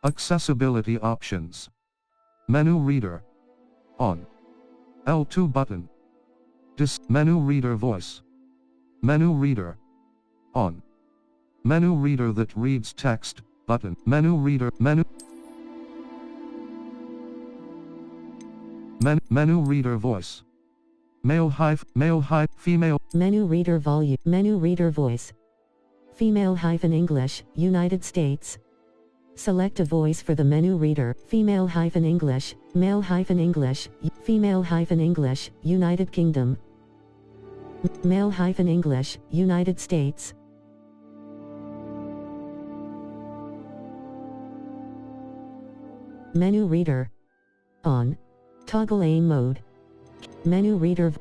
Accessibility options. Menu reader. On. L2 button. Menu reader voice. Menu reader. On. Menu reader that reads text, button. Menu reader, menu reader voice. Male, female. Menu reader volume. Menu reader voice. Female-English, United States. Select a voice for the menu reader. Female-English, male-English, female-English, United Kingdom. Male-English, United States. Menu reader. On. Toggle aim mode. Menu reader.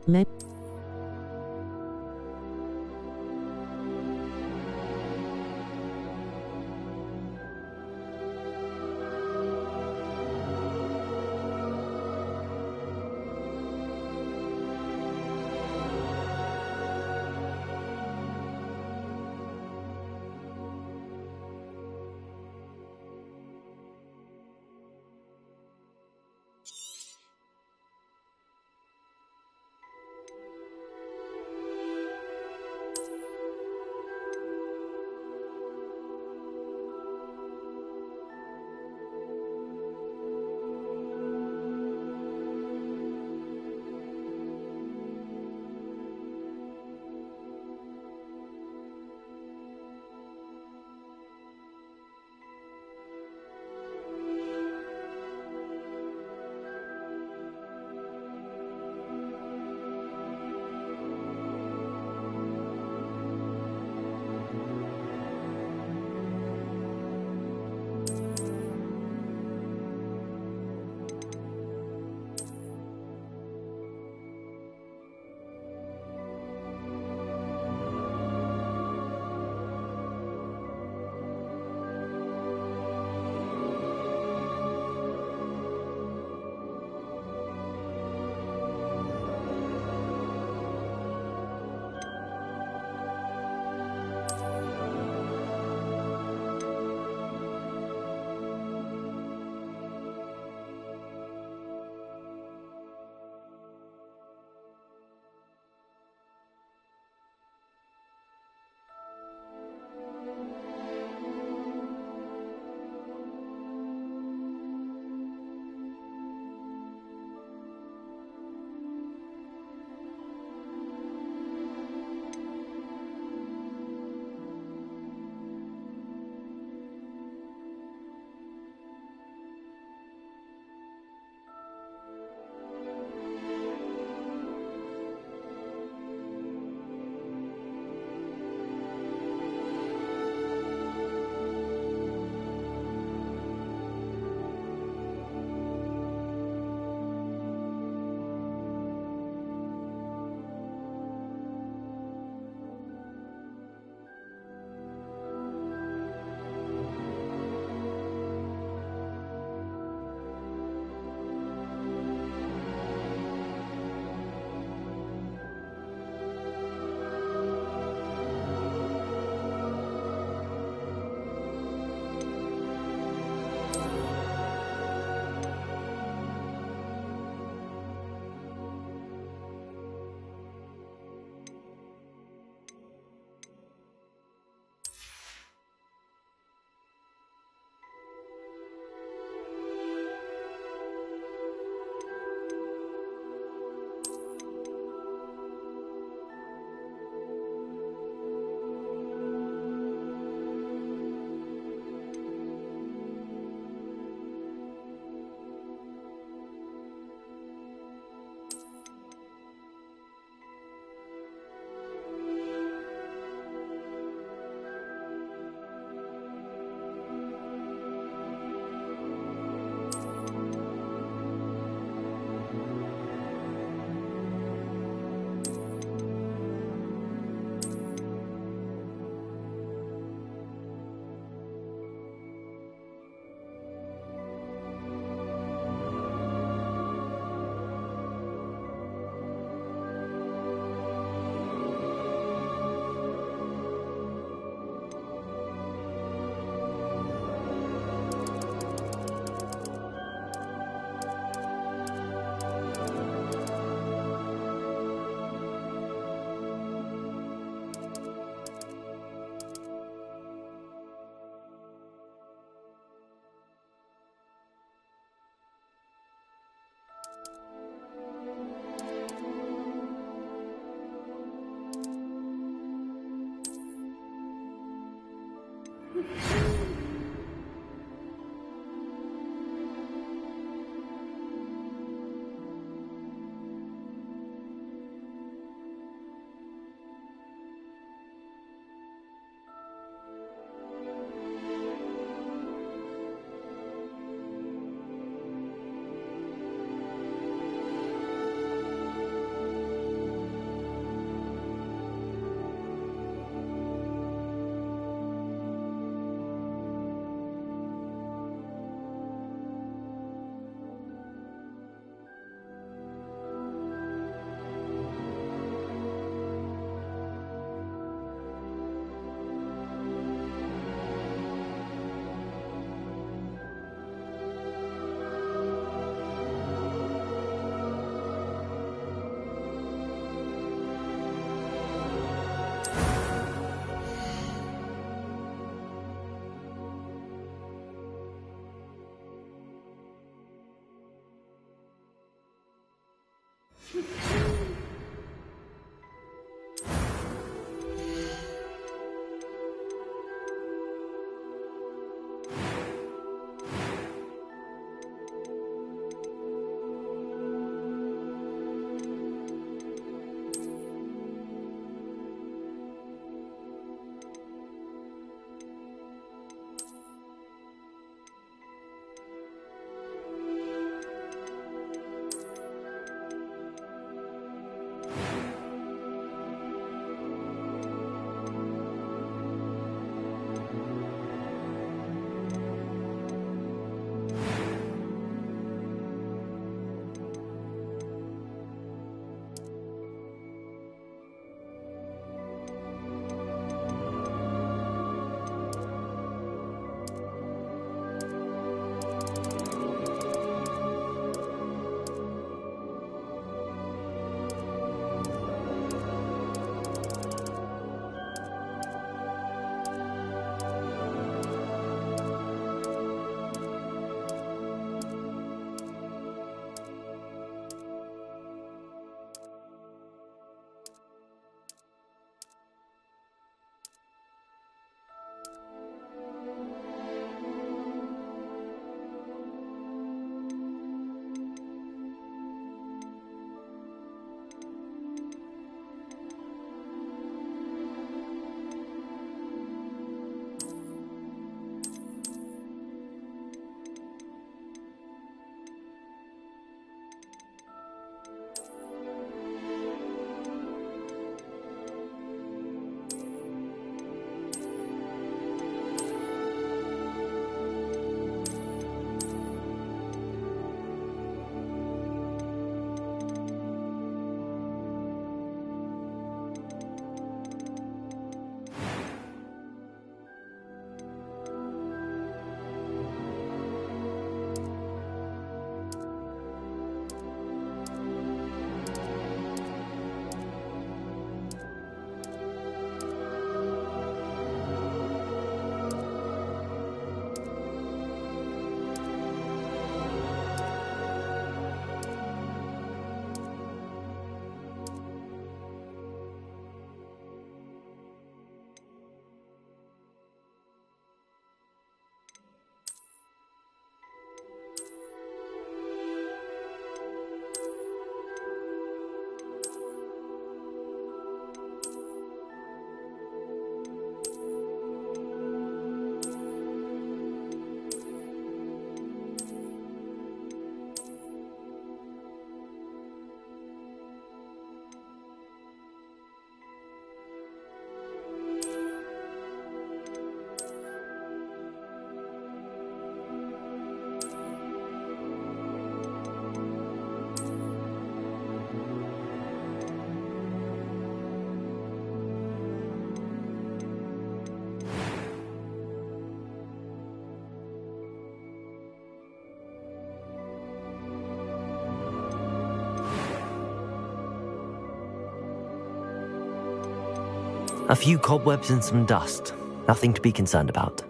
A few cobwebs and some dust. Nothing to be concerned about.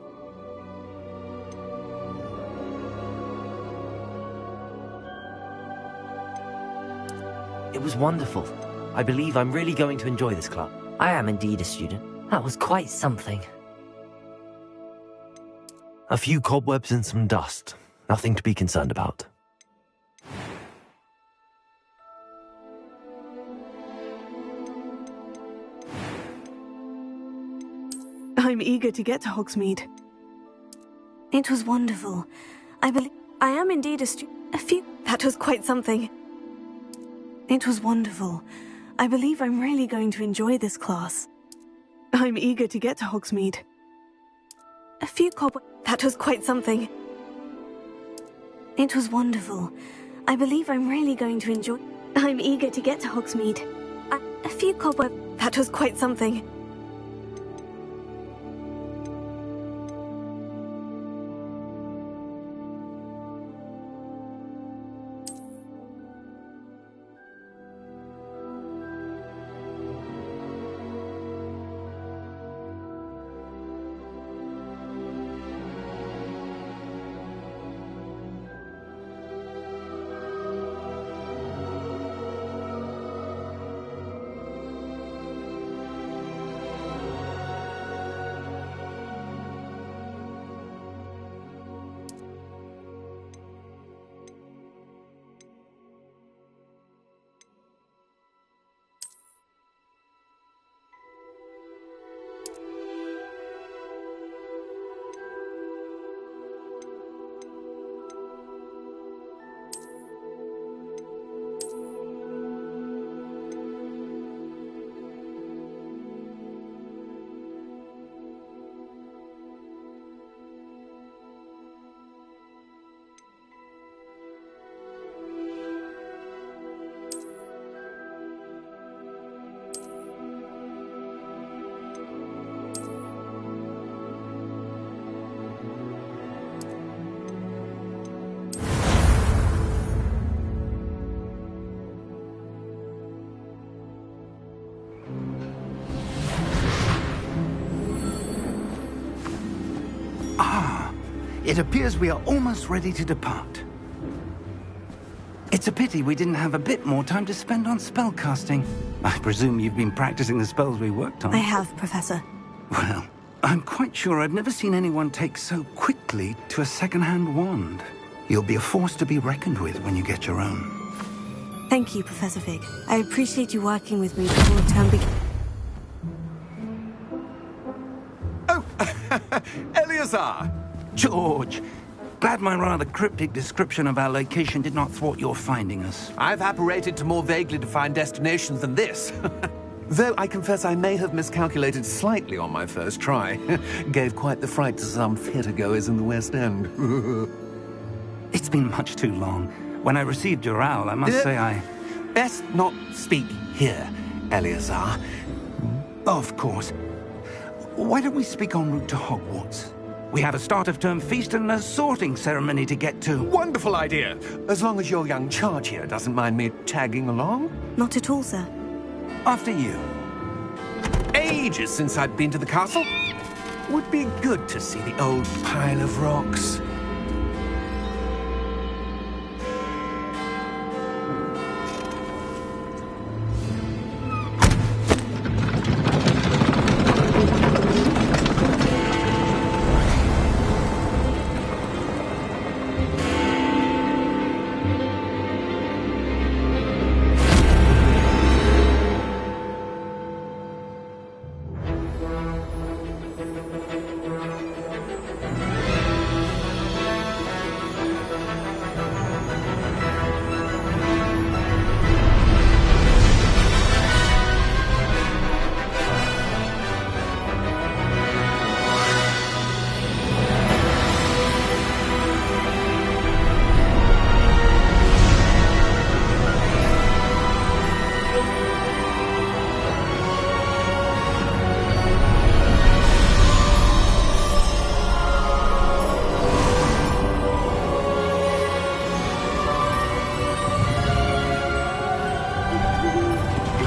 It was wonderful. I believe I'm really going to enjoy this club. I am indeed a student. That was quite something. A few cobwebs and some dust. Nothing to be concerned about. I'm eager to get to Hogsmeade. It was wonderful. I am indeed that was quite something. It was wonderful. I believe I'm really going to enjoy this class. I'm eager to get to Hogsmeade. That was quite something. It was wonderful. I believe I'm really going to enjoy. I'm eager to get to Hogsmeade. A few cobwebs. That was quite something. It appears we are almost ready to depart. It's a pity we didn't have a bit more time to spend on spellcasting. I presume you've been practicing the spells we worked on. I have, Professor. Well, I'm quite sure I've never seen anyone take so quickly to a second-hand wand. You'll be a force to be reckoned with when you get your own. Thank you, Professor Fig. I appreciate you working with me before term begins. Oh, Eleazar! George, glad my rather cryptic description of our location did not thwart your finding us. I've apparated to more vaguely defined destinations than this. Though I confess I may have miscalculated slightly on my first try. Gave quite the fright to some theatre-goers in the West End. It's been much too long. When I received your owl, I must say I... Best not speak here, Eleazar. Of course. Why don't we speak en route to Hogwarts? We have a start-of-term feast and a sorting ceremony to get to. Wonderful idea! As long as your young charge here doesn't mind me tagging along. Not at all, sir. After you. Ages since I'd been to the castle. Would be good to see the old pile of rocks.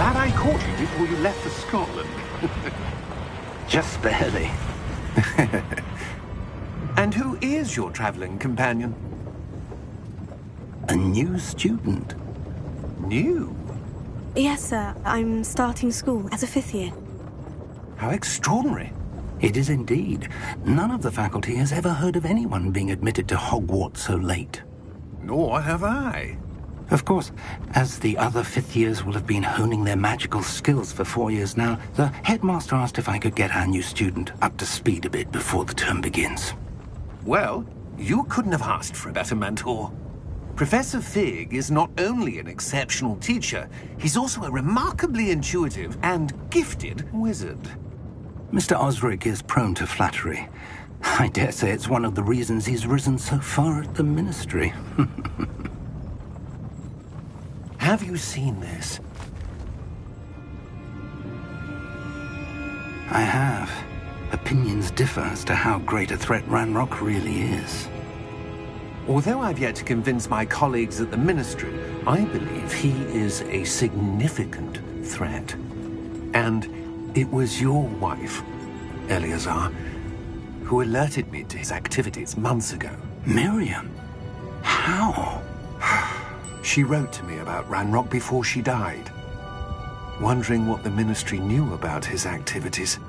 Glad I caught you before you left for Scotland. Just barely. And who is your traveling companion? A new student. New? Yes, sir. I'm starting school as a 5th year. How extraordinary. It is indeed. None of the faculty has ever heard of anyone being admitted to Hogwarts so late. Nor have I. Of course, as the other fifth years will have been honing their magical skills for 4 years now, the headmaster asked if I could get our new student up to speed a bit before the term begins. Well, you couldn't have asked for a better mentor. Professor Fig is not only an exceptional teacher, he's also a remarkably intuitive and gifted wizard. Mr. Osric is prone to flattery. I dare say it's one of the reasons he's risen so far at the Ministry. Have you seen this? I have. Opinions differ as to how great a threat Ranrock really is. Although I've yet to convince my colleagues at the Ministry, I believe he is a significant threat. And it was your wife, Eleazar, who alerted me to his activities months ago. Miriam? How? She wrote to me about Ranrock before she died, wondering what the Ministry knew about his activities.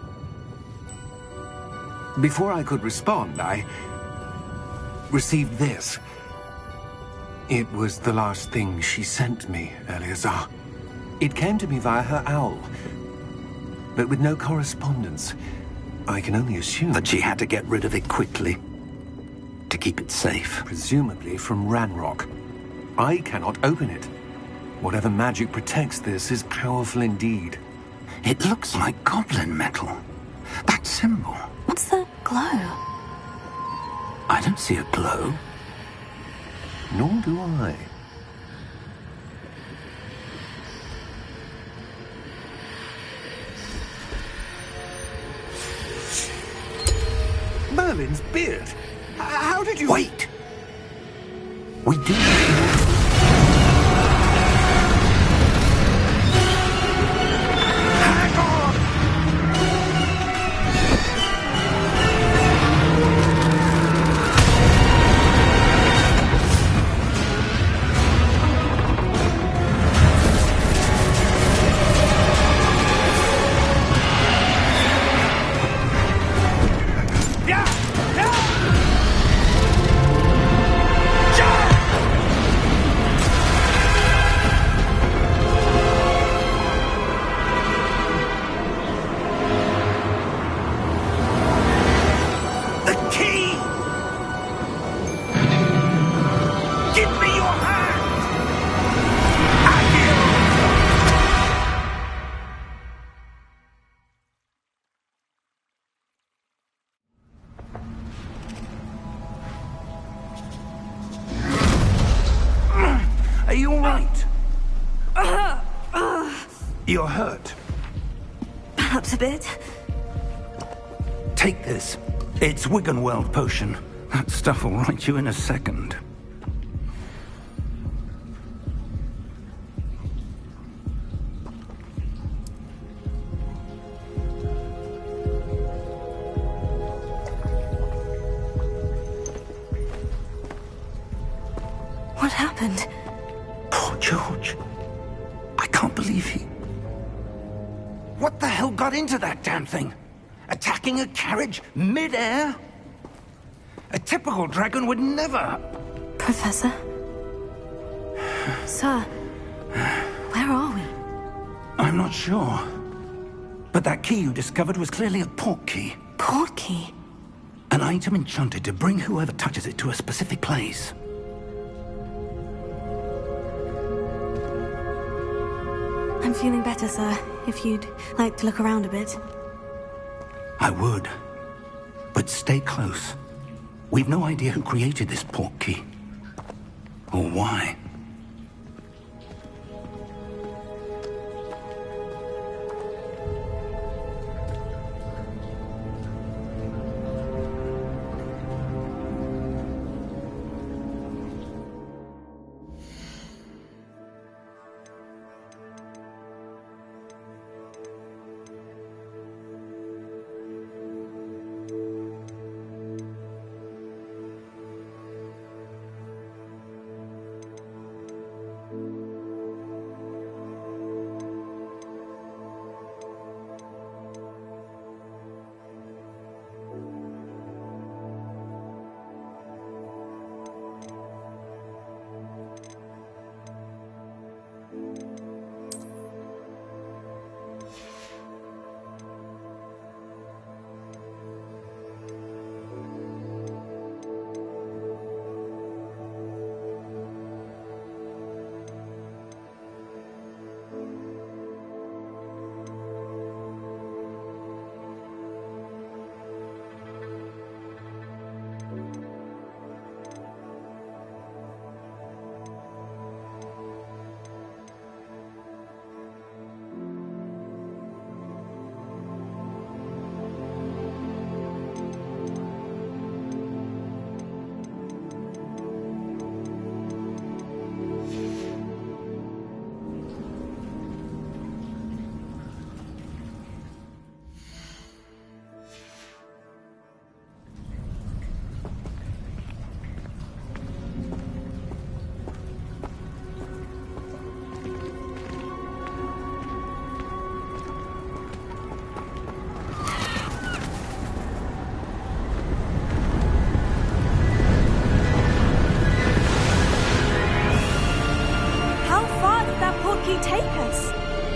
Before I could respond, I received this. It was the last thing she sent me, Eleazar. It came to me via her owl, but with no correspondence. I can only assume That she had to get rid of it quickly, to keep it safe. presumably from Ranrock. I cannot open it. Whatever magic protects this is powerful indeed. It looks like goblin metal. That symbol. What's the glow? I don't see a glow. Nor do I. Merlin's beard. How did you... Wait! We do. Hang on! The key! Give me your hand! Are you all right? You're hurt. Perhaps a bit. Take this. It's Wiggenweld potion. That stuff will right you in a second. What happened? Poor George. I can't believe he... What the hell got into that damn thing? Attacking a carriage mid-air? A typical dragon would never... Professor? Sir, where are we? I'm not sure. But that key you discovered was clearly a port key. Port key? An item enchanted to bring whoever touches it to a specific place. I'm feeling better, sir. If you'd like to look around a bit. I would. But stay close. We've no idea who created this port key. Or why.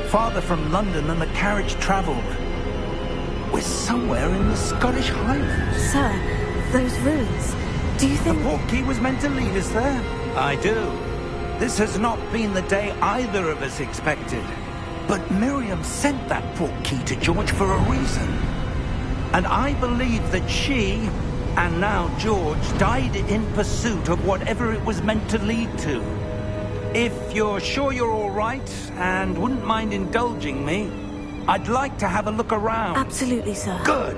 farther from London than the carriage travelled. We're somewhere in the Scottish Highlands. Sir, those ruins, do you think... The portkey was meant to lead us there? I do. This has not been the day either of us expected. But Miriam sent that portkey to George for a reason. And I believe that she, and now George, died in pursuit of whatever it was meant to lead to. If you're sure you're all right, and wouldn't mind indulging me, I'd like to have a look around. Absolutely, sir. Good.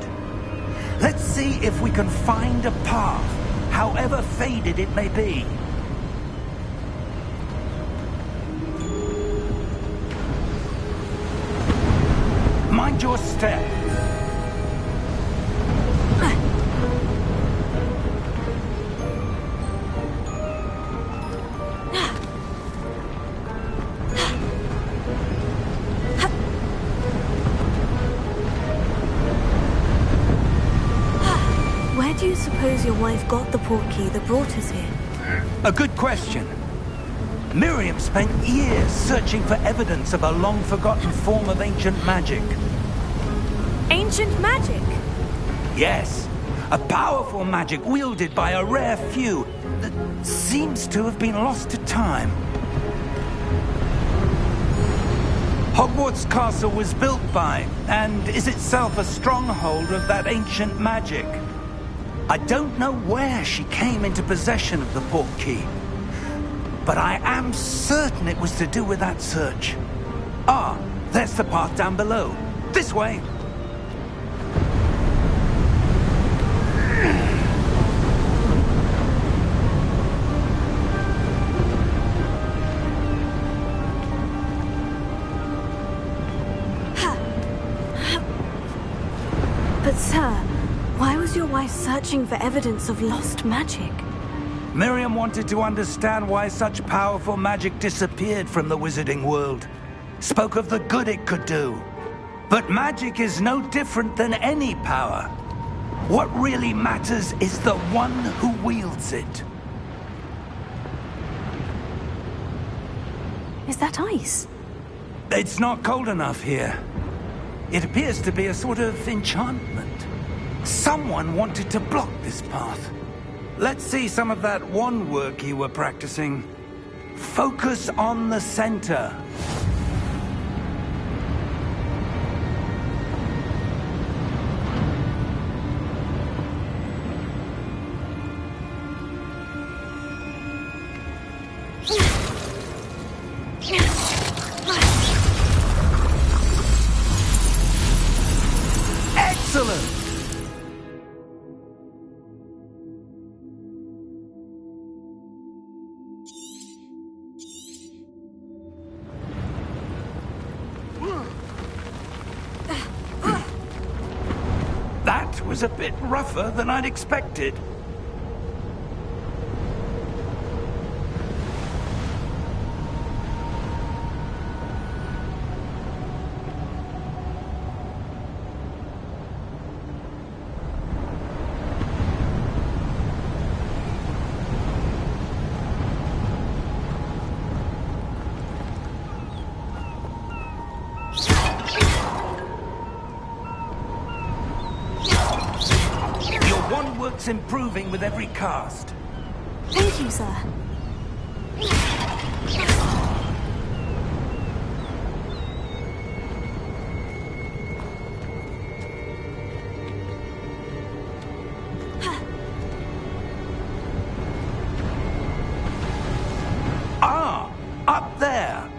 Let's see if we can find a path, however faded it may be. Mind your step. Where do you suppose your wife got the portkey that brought us here? A good question. Miriam spent years searching for evidence of a long-forgotten form of ancient magic. Ancient magic? Yes, a powerful magic wielded by a rare few that seems to have been lost to time. Hogwarts Castle was built by, and is itself a stronghold of that ancient magic. I don't know where she came into possession of the portkey, but I am certain it was to do with that search. Ah, there's the path down below. This way. But sir, why was your wife searching for evidence of lost magic? Miriam wanted to understand why such powerful magic disappeared from the wizarding world. Spoke of the good it could do. But magic is no different than any power. What really matters is the one who wields it. Is that ice? It's not cold enough here. It appears to be a sort of enchantment. Someone wanted to block this path. Let's see some of that wand work you were practicing. Focus on the center. Excellent! That was a bit rougher than I'd expected. Wand work's improving with every cast. Thank you, sir. Ah, up there.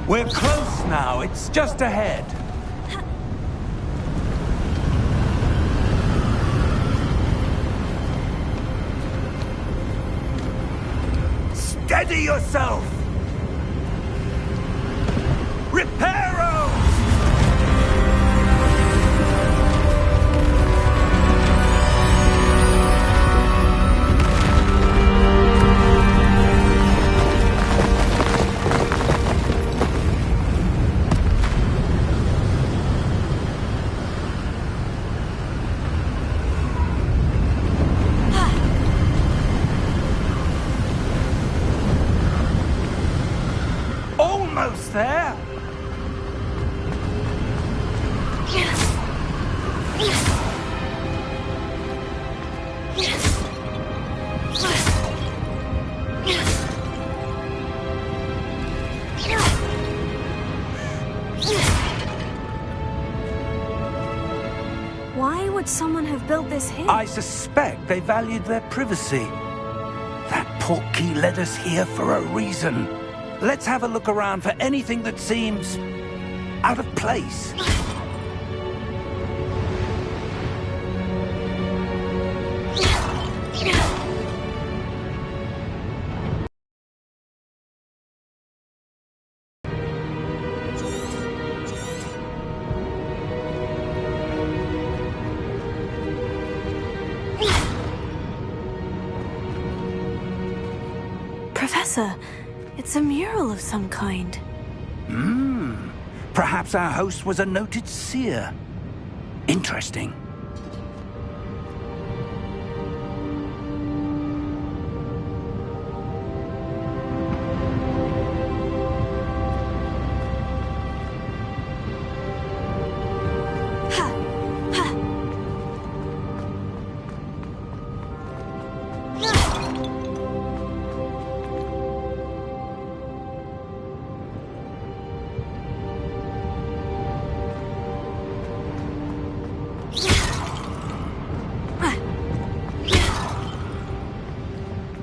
We're close now. It's just ahead. Steady yourself! Reparo! Almost there! Why would someone have built this here? I suspect they valued their privacy. That portkey led us here for a reason. Let's have a look around for anything that seems out of place. Professor, it's a mural of some kind. Perhaps our host was a noted seer. Interesting.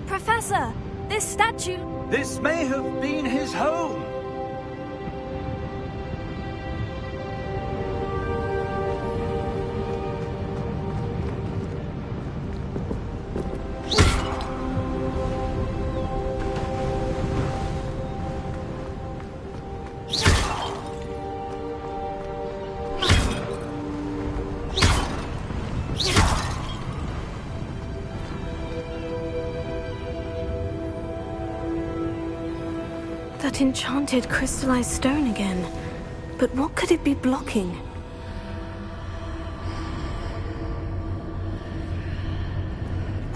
Professor, this statue... This may have been his home. That enchanted crystallized stone again. But what could it be blocking?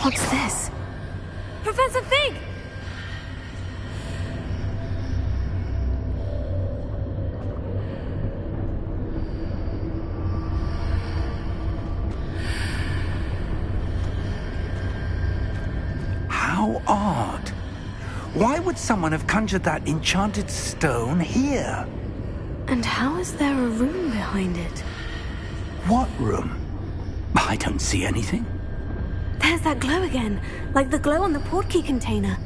What's this? Professor Fig! How odd. Why would someone have conjured that enchanted stone here? And how is there a room behind it? What room? I don't see anything. There's that glow again, like the glow on the portkey container.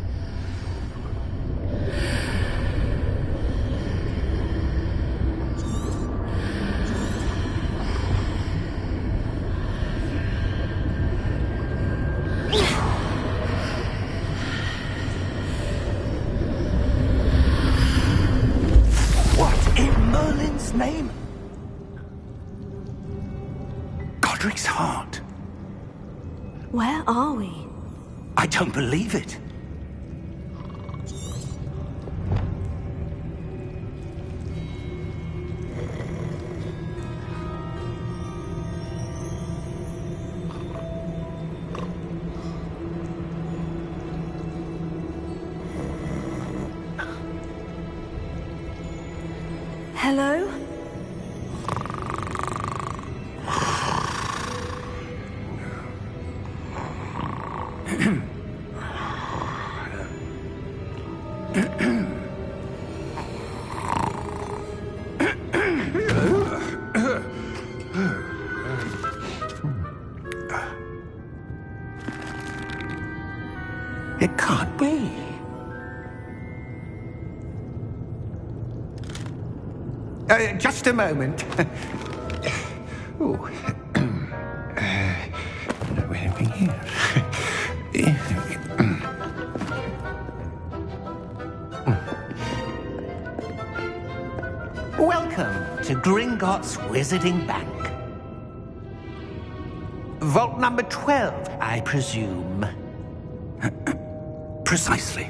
What in Merlin's name? Godric's heart. Where are we? I don't believe it. Hello? It can't be. Just a moment. Oh. No, anything here. to Gringotts Wizarding Bank. Vault number 12, I presume. Precisely.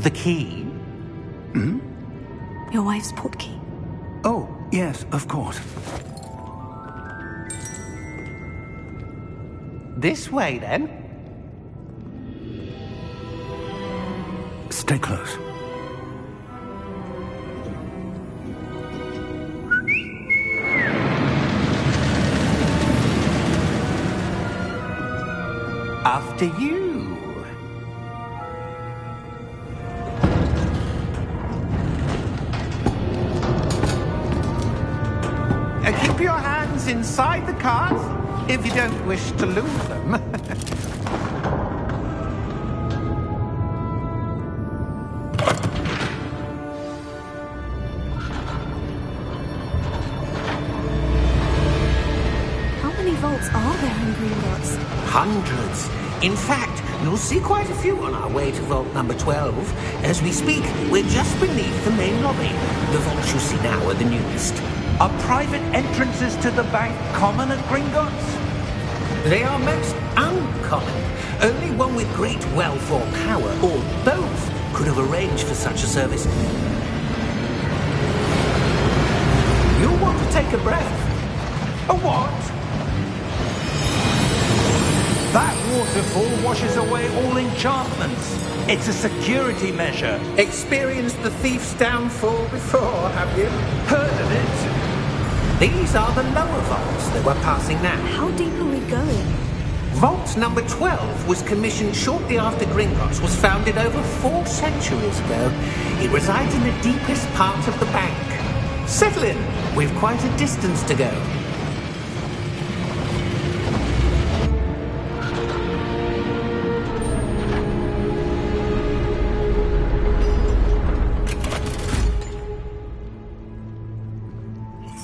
The key? Your wife's portkey. Oh, yes, of course. This way, then. Stay close. After you. Keep your hands inside the cart if you don't wish to lose them. How many vaults are there in Gringotts? Hundreds. In fact, you'll see quite a few on our way to vault number 12. As we speak, we're just beneath the main lobby. The vaults you see now are the newest. Are private entrances to the bank common at Gringotts? They are most uncommon. Only one with great wealth or power, or both, could have arranged for such a service. You'll want to take a breath. A what? That waterfall washes away all enchantments. It's a security measure. Experienced the thief's downfall before, have you? Heard of it? These are the lower vaults that we're passing now. How deep are we going? Vault number 12 was commissioned shortly after Gringotts was founded over 4 centuries ago. It resides in the deepest part of the bank. Settle in. We've quite a distance to go.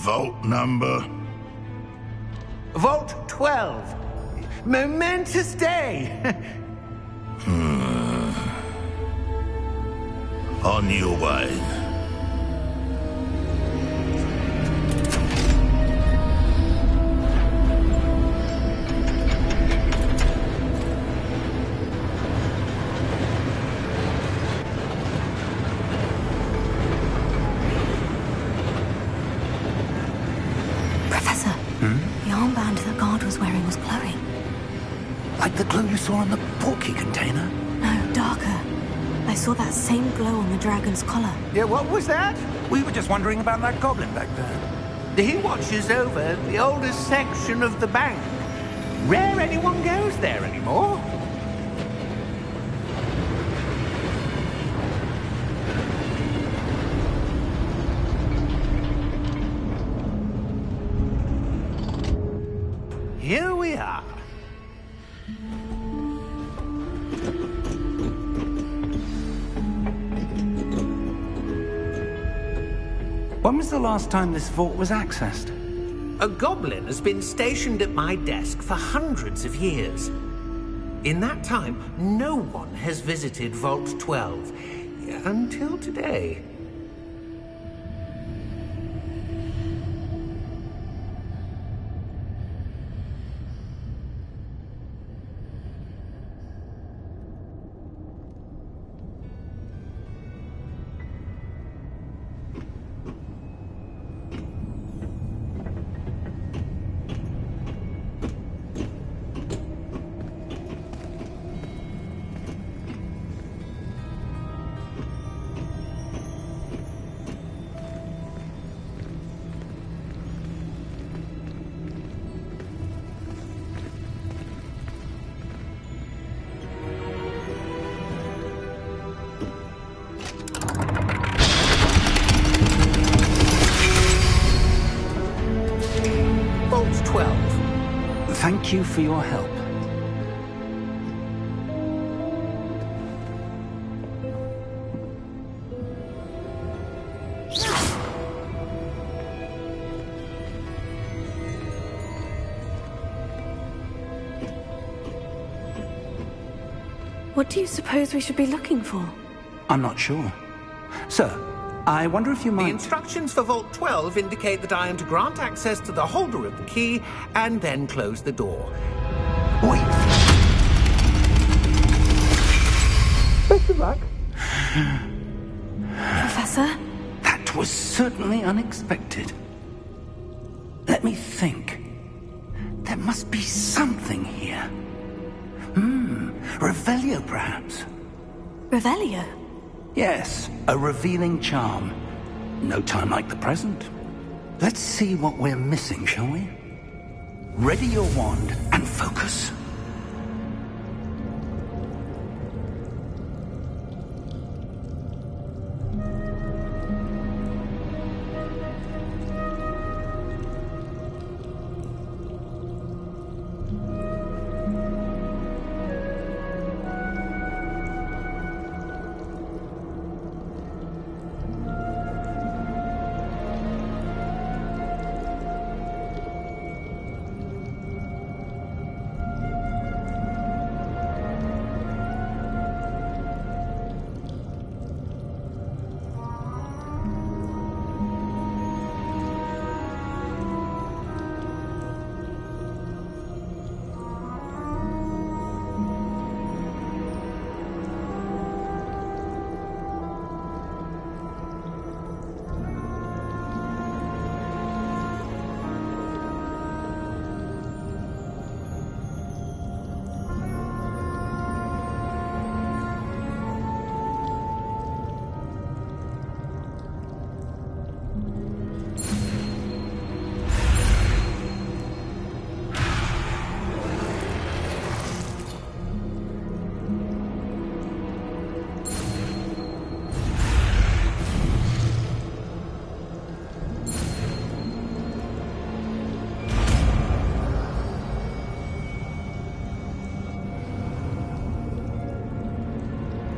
Vault number? Vault 12. Momentous day. On your way. Professor, the armband that guard was wearing was glowing. Like the glow you saw on the portkey container? No, darker. I saw that same glow on the dragon's collar. Yeah, what was that? We were just wondering about that goblin back there. He watches over the oldest section of the bank. Rare anyone goes there anymore. Here we are. When was the last time this vault was accessed? A goblin has been stationed at my desk for hundreds of years. In that time, no one has visited Vault 12 until today. Vault 12. Thank you for your help. What do you suppose we should be looking for? I'm not sure. Sir, I wonder if you The might... instructions for Vault 12 indicate that I am to grant access to the holder of the key and then close the door. Wait. Best of luck. Professor? That was certainly unexpected. Let me think. There must be something here. Revelio, perhaps. Revelio? Yes, a revealing charm. No time like the present. Let's see what we're missing, shall we? Ready your wand and focus.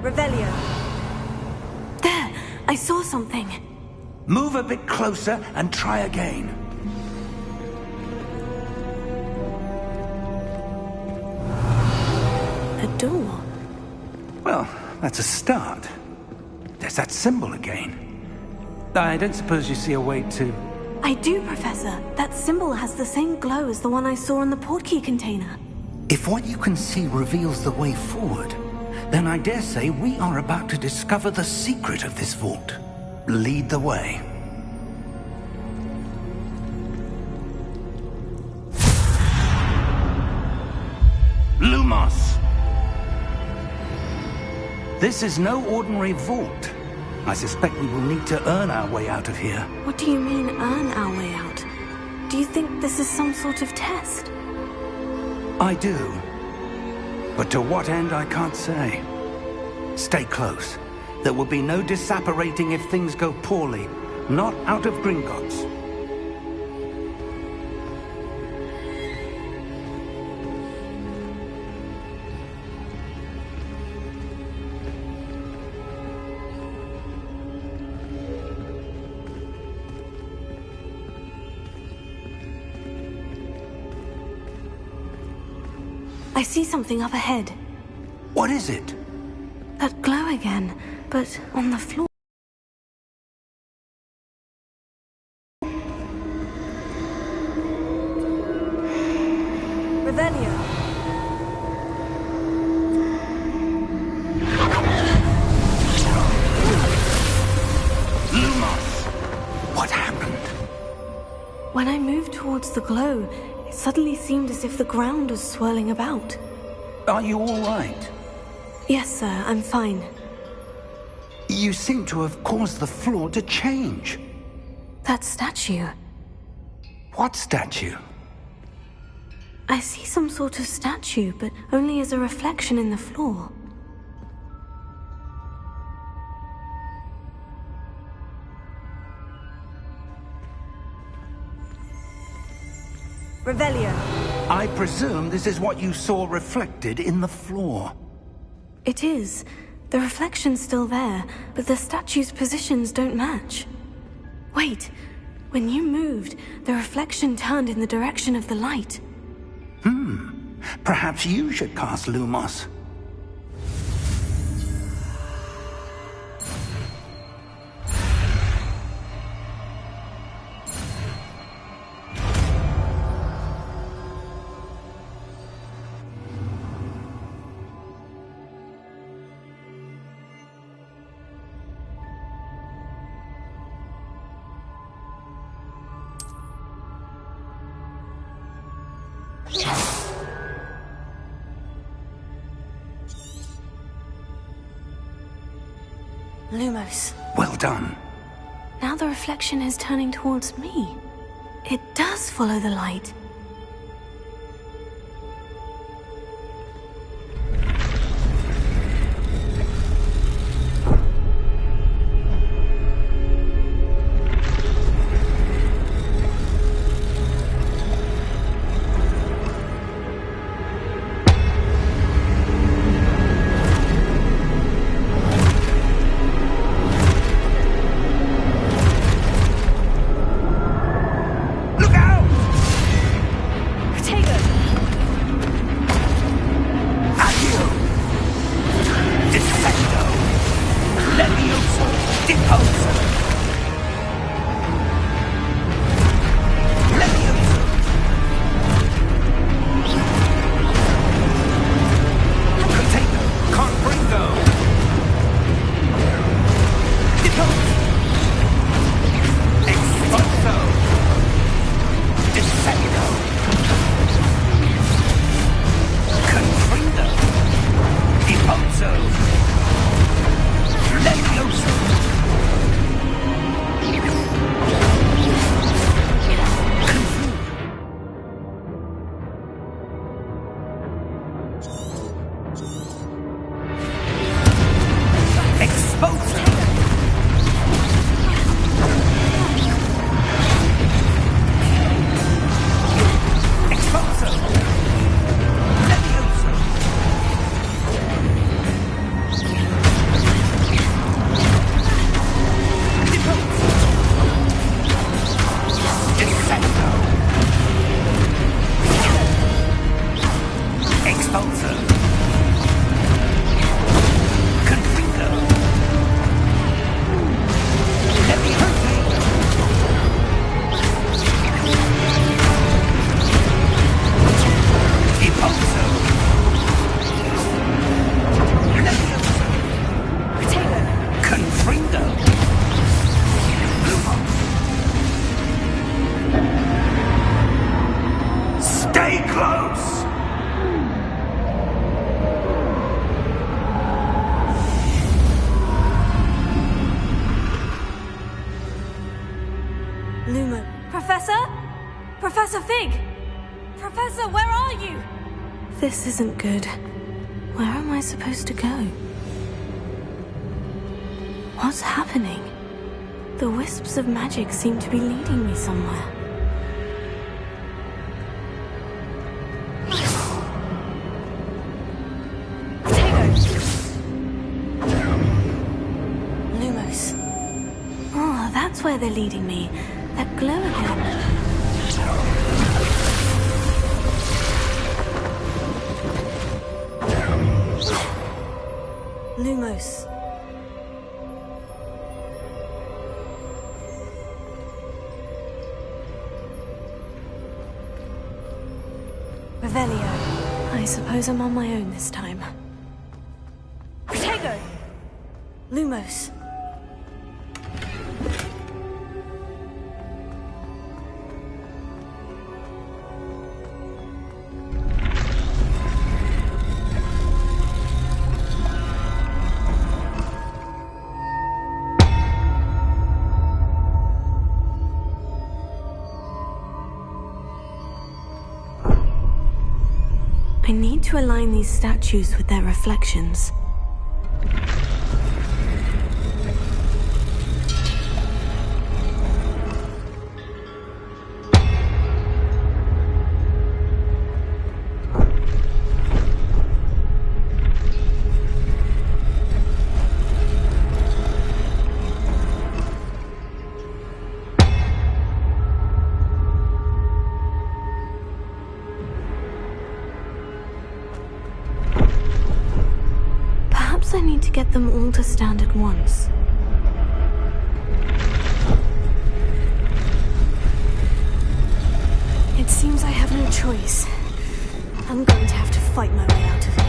Revelio. There! I saw something. Move a bit closer and try again. A door. Well, that's a start. There's that symbol again. I don't suppose you see a way to... I do, Professor. That symbol has the same glow as the one I saw on the portkey container. If what you can see reveals the way forward, then I dare say we are about to discover the secret of this vault. Lead the way. Lumos! This is no ordinary vault. I suspect we will need to earn our way out of here. What do you mean, earn our way out? Do you think this is some sort of test? I do. But to what end, I can't say. Stay close. There will be no disapparating if things go poorly. Not out of Gringotts. I see something up ahead. What is it? That glow again, but on the floor. Revelio. Lumos! What happened? When I moved towards the glow, it suddenly seemed as if the ground was swirling about. Are you all right? Yes, sir, I'm fine. You seem to have caused the floor to change. That statue. What statue? I see some sort of statue, but only as a reflection in the floor. Revelio. I presume this is what you saw reflected in the floor. It is. The reflection's still there, but the statue's positions don't match. Wait. When you moved, the reflection turned in the direction of the light. Perhaps you should cast Lumos. Lumos. Well done. Now the reflection is turning towards me. It does follow the light. Professor Fig! Professor, where are you? This isn't good. Where am I supposed to go? What's happening? The wisps of magic seem to be leading me somewhere. Lumos. Oh, that's where they're leading me. That glow again. Lumos. Revelio. I suppose I'm on my own this time. Protego! Lumos. I need to align these statues with their reflections. I need to get them all to stand at once. It seems I have no choice. I'm going to have to fight my way out of here.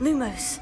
Lumos.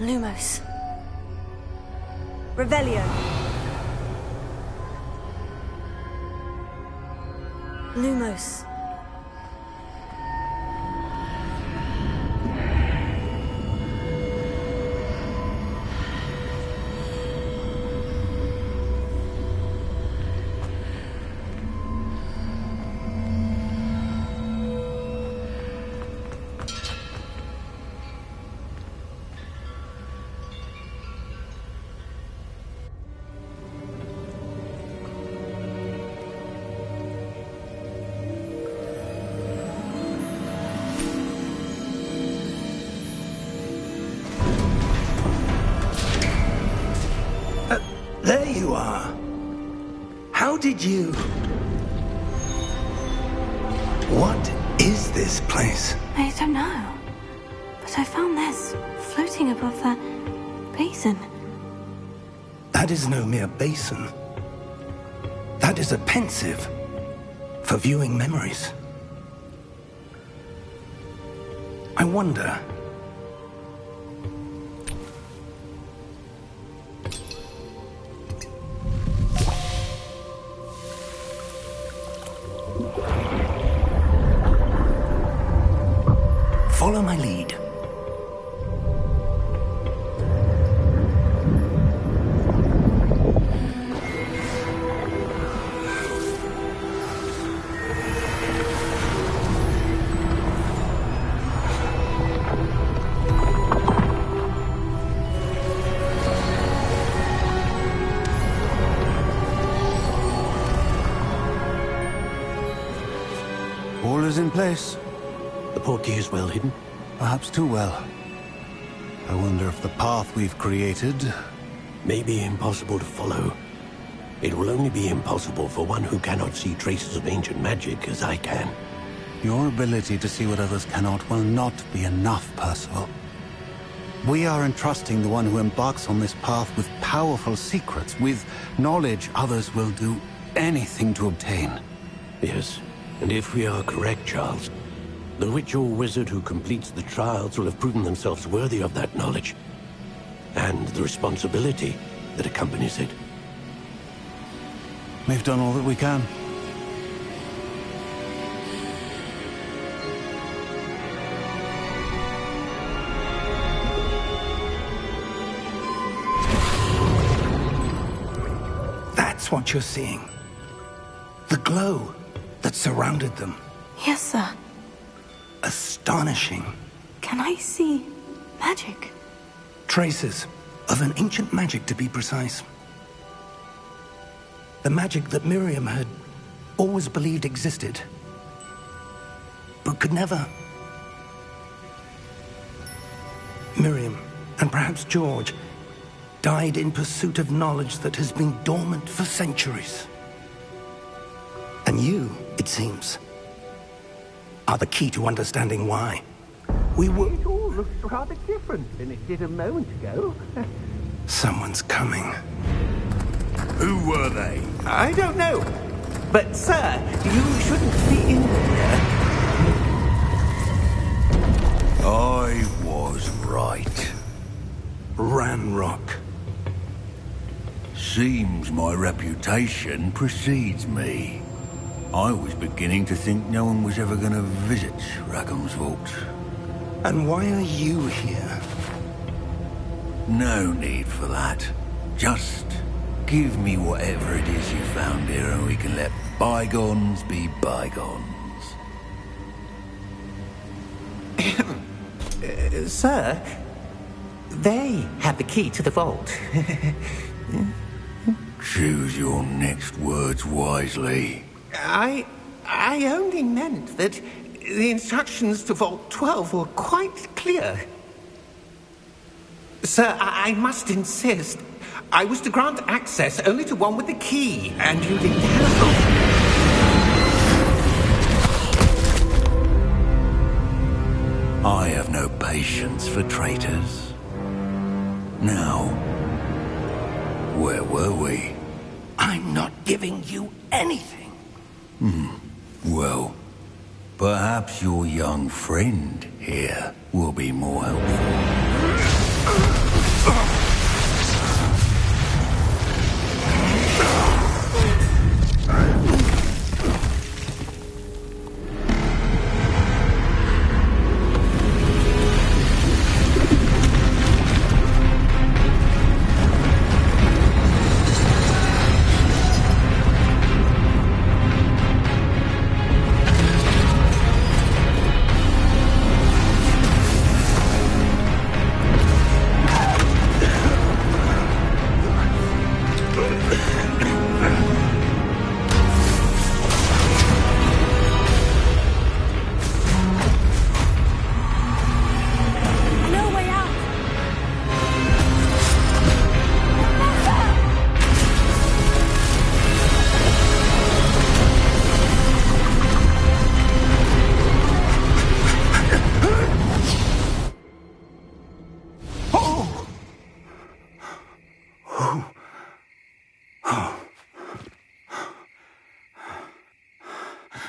Lumos. Revelio. Lumos. There you are. How did you... What is this place? I don't know. But I found this floating above that basin. That is no mere basin. That is a pensive for viewing memories. I wonder... Follow my lead. All is in place. The portkey is well hidden? Perhaps too well. I wonder if the path we've created... may be impossible to follow. It will only be impossible for one who cannot see traces of ancient magic as I can. Your ability to see what others cannot will not be enough, Percival. We are entrusting the one who embarks on this path with powerful secrets, with knowledge others will do anything to obtain. Yes, and if we are correct, Charles, the witch or wizard who completes the trials will have proven themselves worthy of that knowledge, and the responsibility that accompanies it. We've done all that we can. That's what you're seeing. The glow that surrounded them. Yes, sir. Astonishing. Can I see magic? Traces of an ancient magic, to be precise. The magic that Miriam had always believed existed, but could never. Miriam, and perhaps George, died in pursuit of knowledge that has been dormant for centuries. And you, it seems, are the key to understanding why. It all looks rather different than it did a moment ago. Someone's coming. Who were they? I don't know. But, sir, you shouldn't be in here. I was right. Ranrock. Seems my reputation precedes me. I was beginning to think no one was ever going to visit Rackham's vault. And why are you here? No need for that. Just give me whatever it is you found here and we can let bygones be bygones. Sir, They had the key to the vault. Choose your next words wisely. I only meant that the instructions to Vault 12 were quite clear. Sir, I must insist. I was to grant access only to one with the key, and you didn't have. I have no patience for traitors. Now, where were we? I'm not giving you anything. Well, perhaps your young friend here will be more helpful.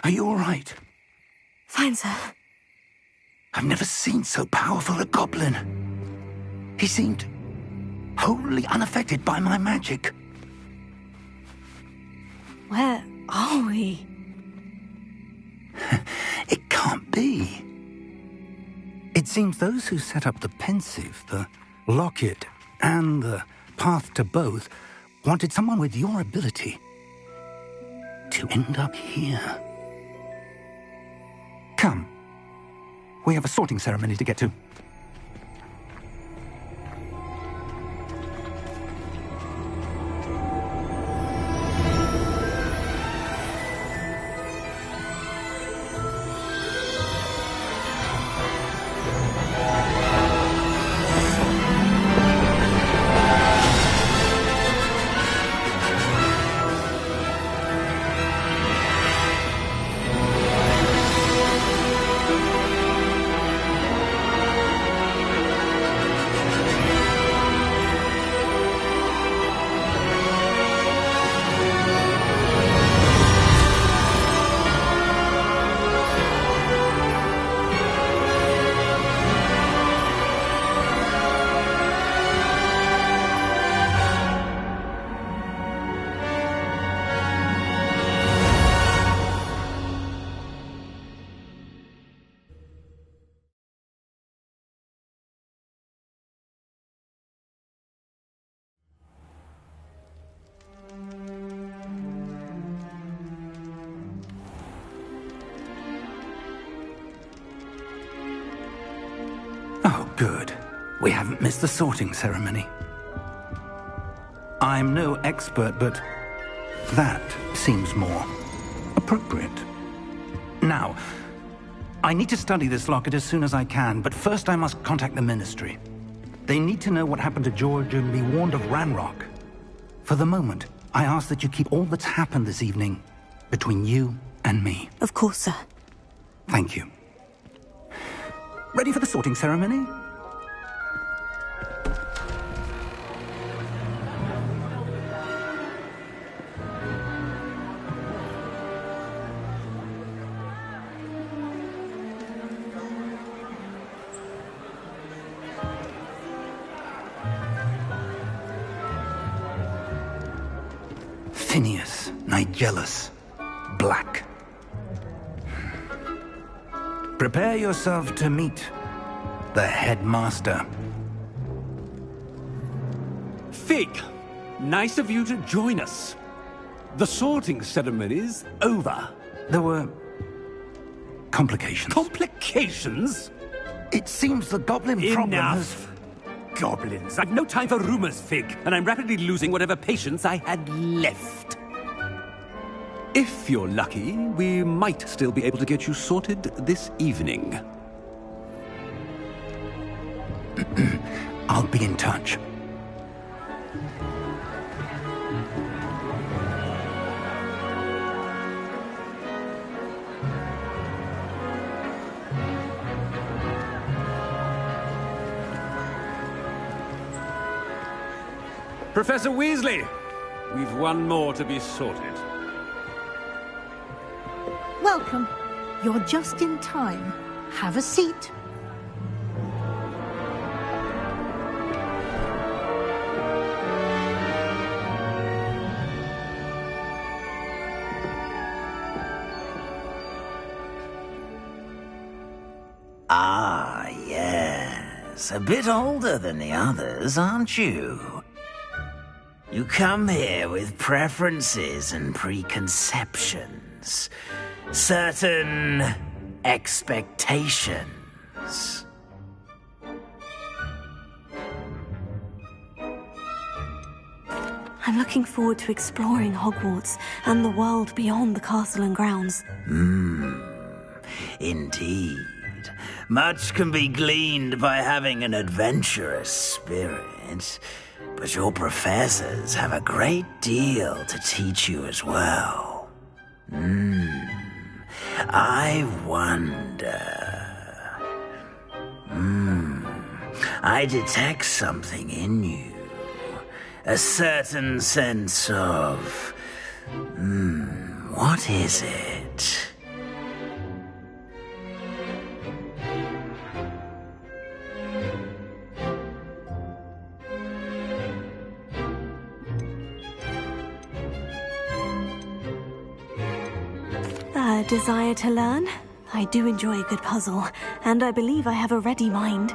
Are you all right? Fine, sir. I've never seen so powerful a goblin. He seemed wholly unaffected by my magic. Where are we? It can't be. It seems those who set up the pensive, the locket, and the path to both wanted someone with your ability to end up here. Come. We have a sorting ceremony to get to. Oh, good. We haven't missed the sorting ceremony. I'm no expert, but that seems more appropriate. Now, I need to study this locket as soon as I can, but first I must contact the Ministry. They need to know what happened to George and be warned of Ranrock. For the moment, I ask that you keep all that's happened this evening between you and me. Of course, sir. Thank you. Ready for the sorting ceremony? Phineas, Nigellus, Black. Prepare yourself to meet the headmaster. Fig, nice of you to join us. The sorting ceremony's over. There were complications. Complications? It seems the goblin problem has... goblins! I've no time for rumors, Fig, and I'm rapidly losing whatever patience I had left. If you're lucky, we might still be able to get you sorted this evening. I'll be in touch. Professor Weasley, we've one more to be sorted. Welcome. You're just in time. Have a seat. Ah, yes. A bit older than the others, aren't you? You come here with preferences and preconceptions. Certain expectations. I'm looking forward to exploring Hogwarts and the world beyond the castle and grounds. Indeed. Much can be gleaned by having an adventurous spirit, but your professors have a great deal to teach you as well. I wonder... I detect something in you. A certain sense of... what is it? A desire to learn? I do enjoy a good puzzle, and I believe I have a ready mind.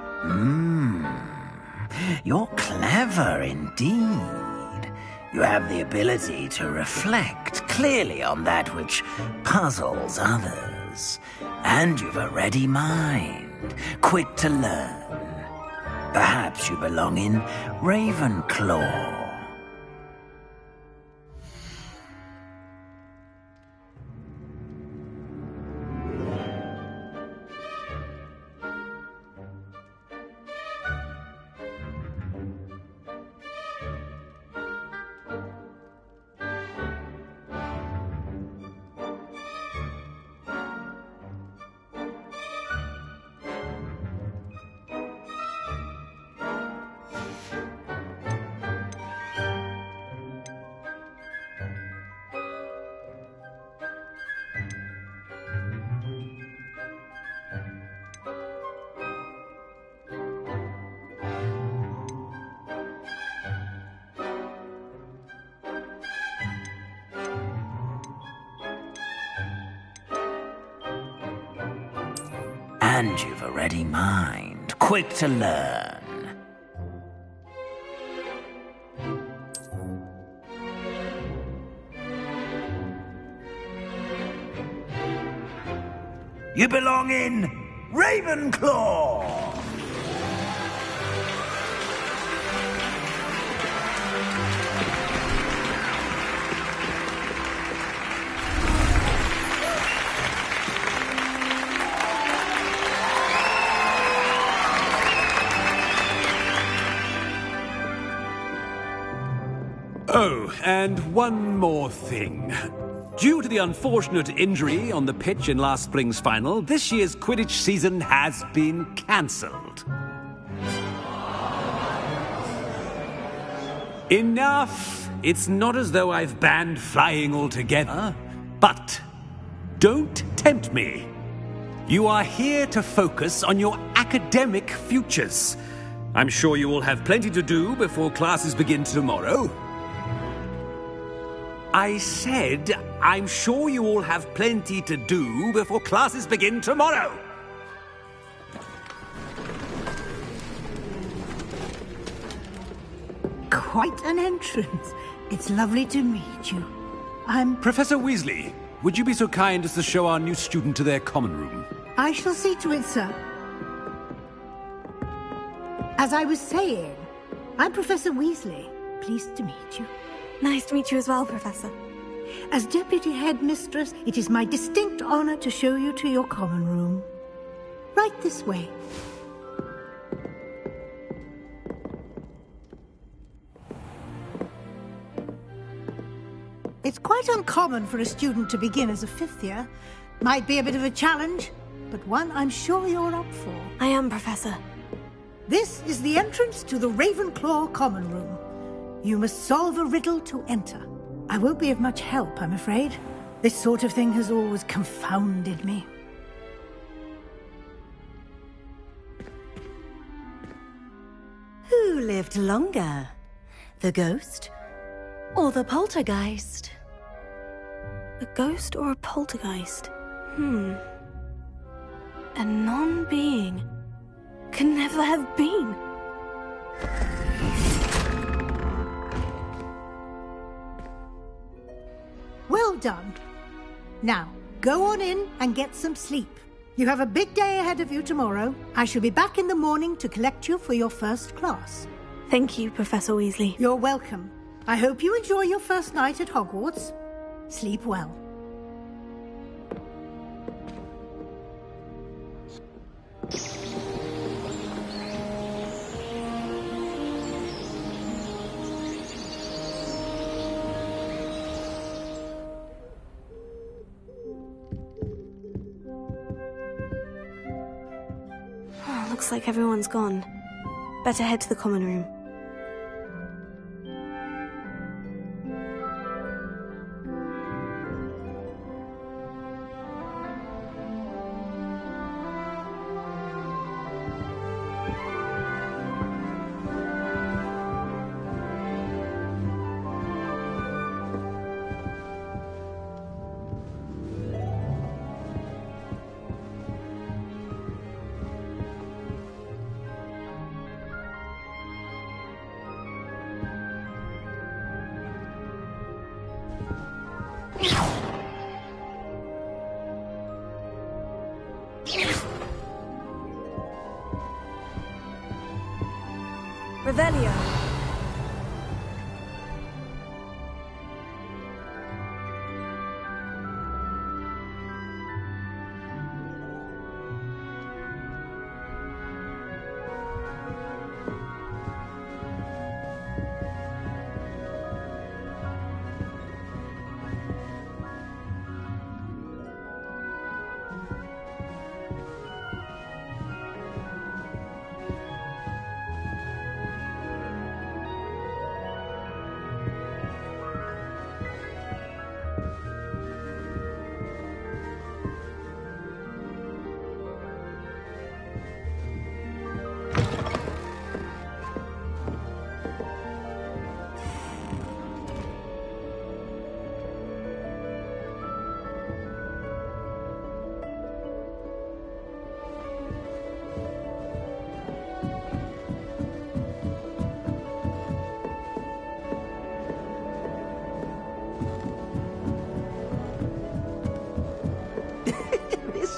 You're clever indeed. You have the ability to reflect clearly on that which puzzles others. And you've a ready mind, quick to learn. Perhaps you belong in Ravenclaw. And you've a ready mind, quick to learn. You belong in Ravenclaw! Oh, and one more thing. Due to the unfortunate injury on the pitch in last spring's final, this year's Quidditch season has been cancelled. Enough! It's not as though I've banned flying altogether. But don't tempt me. You are here to focus on your academic futures. I'm sure you will have plenty to do before classes begin tomorrow. I said, I'm sure you all have plenty to do before classes begin tomorrow. Quite an entrance. It's lovely to meet you. I'm... Professor Weasley, would you be so kind as to show our new student to their common room? I shall see to it, sir. As I was saying, I'm Professor Weasley. Pleased to meet you. Nice to meet you as well, Professor. As Deputy Headmistress, it is my distinct honor to show you to your common room. Right this way. It's quite uncommon for a student to begin as a fifth year. Might be a bit of a challenge, but one I'm sure you're up for. I am, Professor. This is the entrance to the Ravenclaw Common Room. You must solve a riddle to enter. I won't be of much help, I'm afraid. This sort of thing has always confounded me. Who lived longer? The ghost or the poltergeist? A ghost or a poltergeist? A non-being can never have been. Well done. Now, go on in and get some sleep. You have a big day ahead of you tomorrow. I shall be back in the morning to collect you for your first class. Thank you, Professor Weasley. You're welcome. I hope you enjoy your first night at Hogwarts. Sleep well. Looks like everyone's gone. Better head to the common room. Revelio.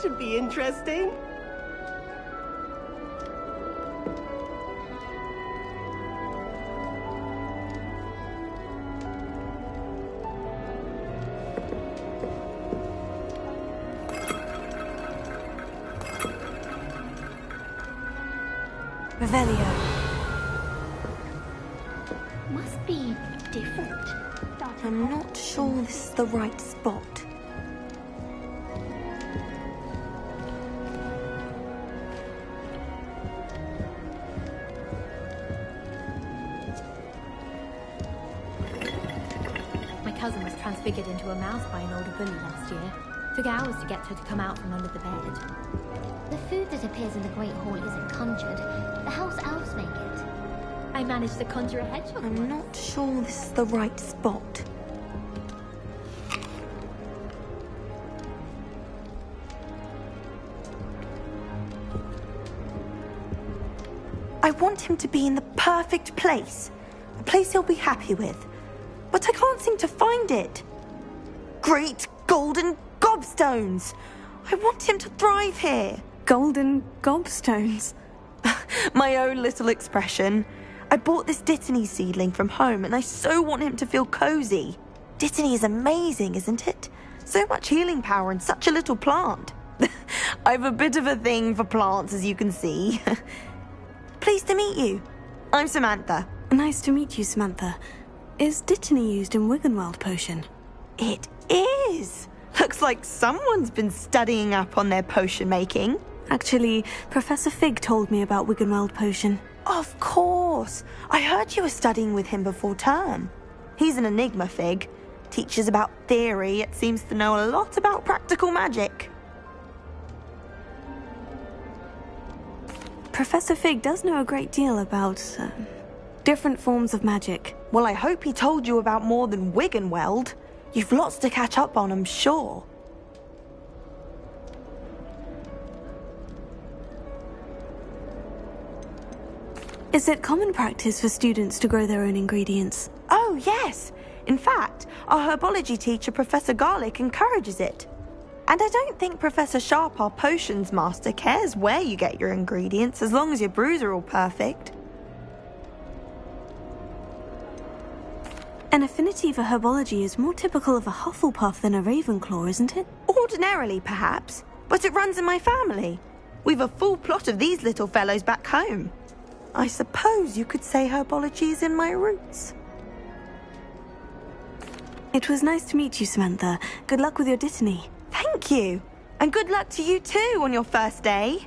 Should be interesting. Revelio. Must be different. I'm not sure this is the right spot. My cousin was transfigured into a mouse by an older bully last year. Took hours to get her to come out from under the bed. The food that appears in the Great Hall isn't conjured. The house elves make it. I managed to conjure a hedgehog. I'm not sure this is the right spot. I want him to be in the perfect place. A place he'll be happy with. But I can't seem to find it. Great golden gobstones! I want him to thrive here. Golden gobstones? My own little expression. I bought this Dittany seedling from home and I so want him to feel cozy. Dittany is amazing, isn't it? So much healing power in such a little plant. I've a bit of a thing for plants, as you can see. Pleased to meet you. I'm Samantha. Nice to meet you, Samantha. Is Dittany used in Wiggenweld potion? It is. Looks like someone's been studying up on their potion making. Actually, Professor Fig told me about Wiggenweld potion. Of course. I heard you were studying with him before term. He's an enigma, Fig. Teaches about theory, yet seems to know a lot about practical magic. Professor Fig does know a great deal about different forms of magic. Well, I hope he told you about more than Wiggenweld. You've lots to catch up on, I'm sure. Is it common practice for students to grow their own ingredients? Oh, yes. In fact, our herbology teacher, Professor Garlick, encourages it. And I don't think Professor Sharp, our potions master, cares where you get your ingredients, as long as your brews are all perfect. An affinity for herbology is more typical of a Hufflepuff than a Ravenclaw, isn't it? Ordinarily, perhaps, but it runs in my family. We've a full plot of these little fellows back home. I suppose you could say herbology is in my roots. It was nice to meet you, Samantha. Good luck with your Dittany. Thank you. And good luck to you too on your first day.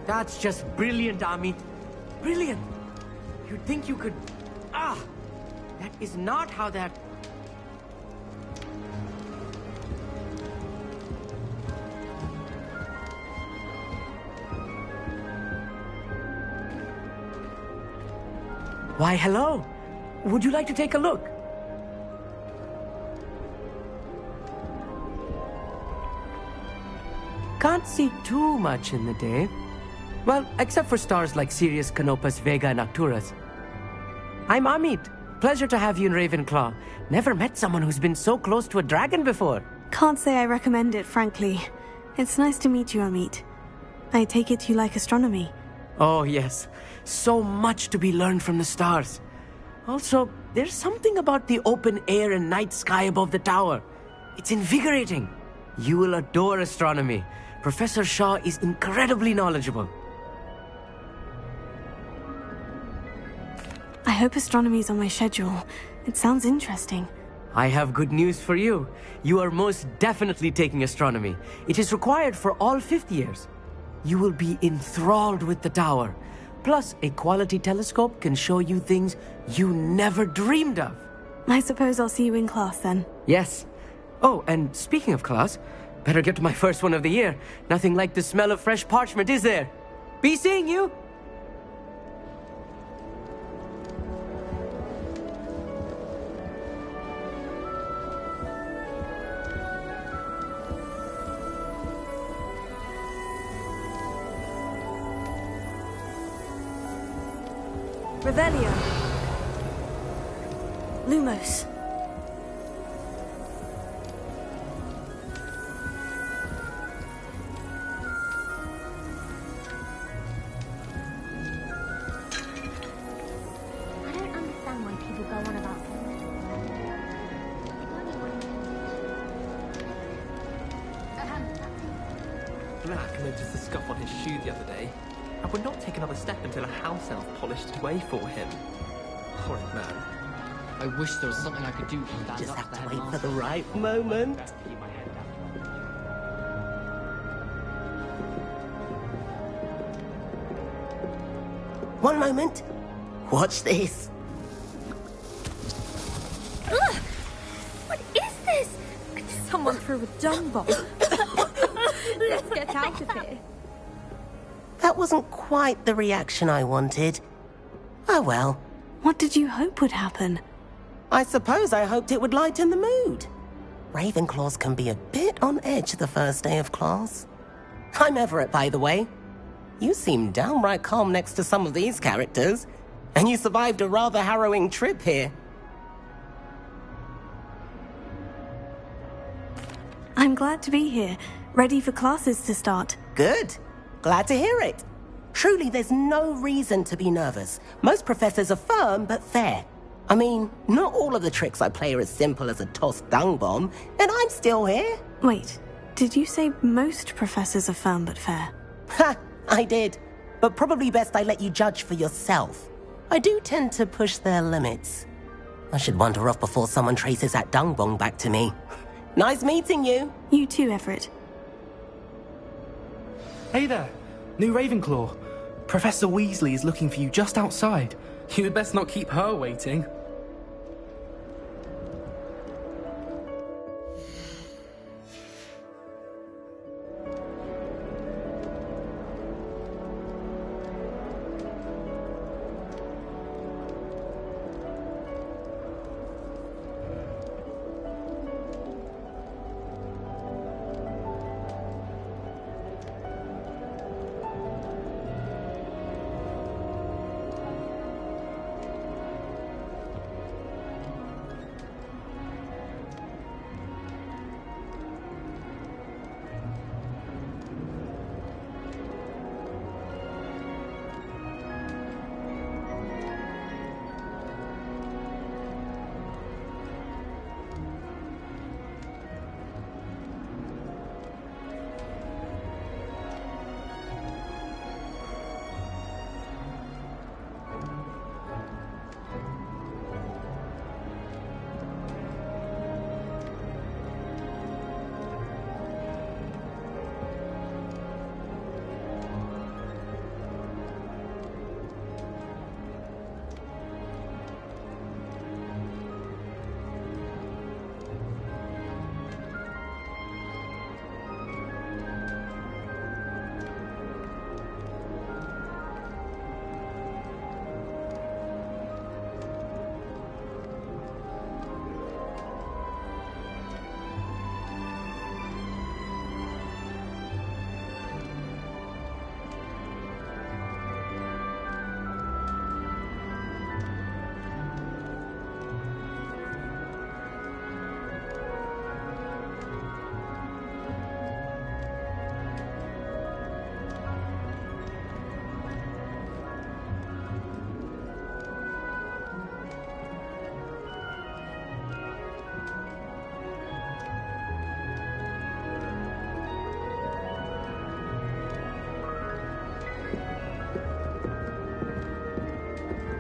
That's just brilliant, Amit. Brilliant. You'd think you could... Ah! That is not how that... Why, hello. Would you like to take a look? Can't see too much in the day. Well, except for stars like Sirius, Canopus, Vega, and Arcturus. I'm Amit. Pleasure to have you in Ravenclaw. Never met someone who's been so close to a dragon before. Can't say I recommend it, frankly. It's nice to meet you, Amit. I take it you like astronomy. Oh, yes. So much to be learned from the stars. Also, there's something about the open air and night sky above the tower. It's invigorating. You will adore astronomy. Professor Shaw is incredibly knowledgeable. I hope astronomy's on my schedule. It sounds interesting. I have good news for you. You are most definitely taking astronomy. It is required for all 5th years. You will be enthralled with the tower. Plus, a quality telescope can show you things you never dreamed of. I suppose I'll see you in class then. Yes. Oh, and speaking of class, better get to my first one of the year. Nothing like the smell of fresh parchment, is there? Be seeing you! Revelio. Lumos. I don't understand why people go on about Black noticed the scuff on his shoe the other day, and would not take another step until a house elf polished his way for him. Horrid man. I wish there was something I could do to stand Just up have to to the wait for headmaster. the right moment. One moment. Watch this. Ugh! What is this? Someone threw a dung bomb. Let's get out of here. That wasn't quite the reaction I wanted. Oh well. What did you hope would happen? I suppose I hoped it would lighten the mood. Ravenclaws can be a bit on edge the first day of class. I'm Everett, by the way. You seem downright calm next to some of these characters, and you survived a rather harrowing trip here. I'm glad to be here, ready for classes to start. Good. Glad to hear it. Truly, there's no reason to be nervous. Most professors are firm but fair. I mean, not all of the tricks I play are as simple as a tossed dung bomb, and I'm still here. Wait, did you say most professors are firm but fair? Ha! I did. But probably best I let you judge for yourself. I do tend to push their limits. I should wander off before someone traces that dung bomb back to me. Nice meeting you. You too, Everett. Hey there, new Ravenclaw. Professor Weasley is looking for you just outside. You'd best not keep her waiting.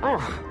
Oh.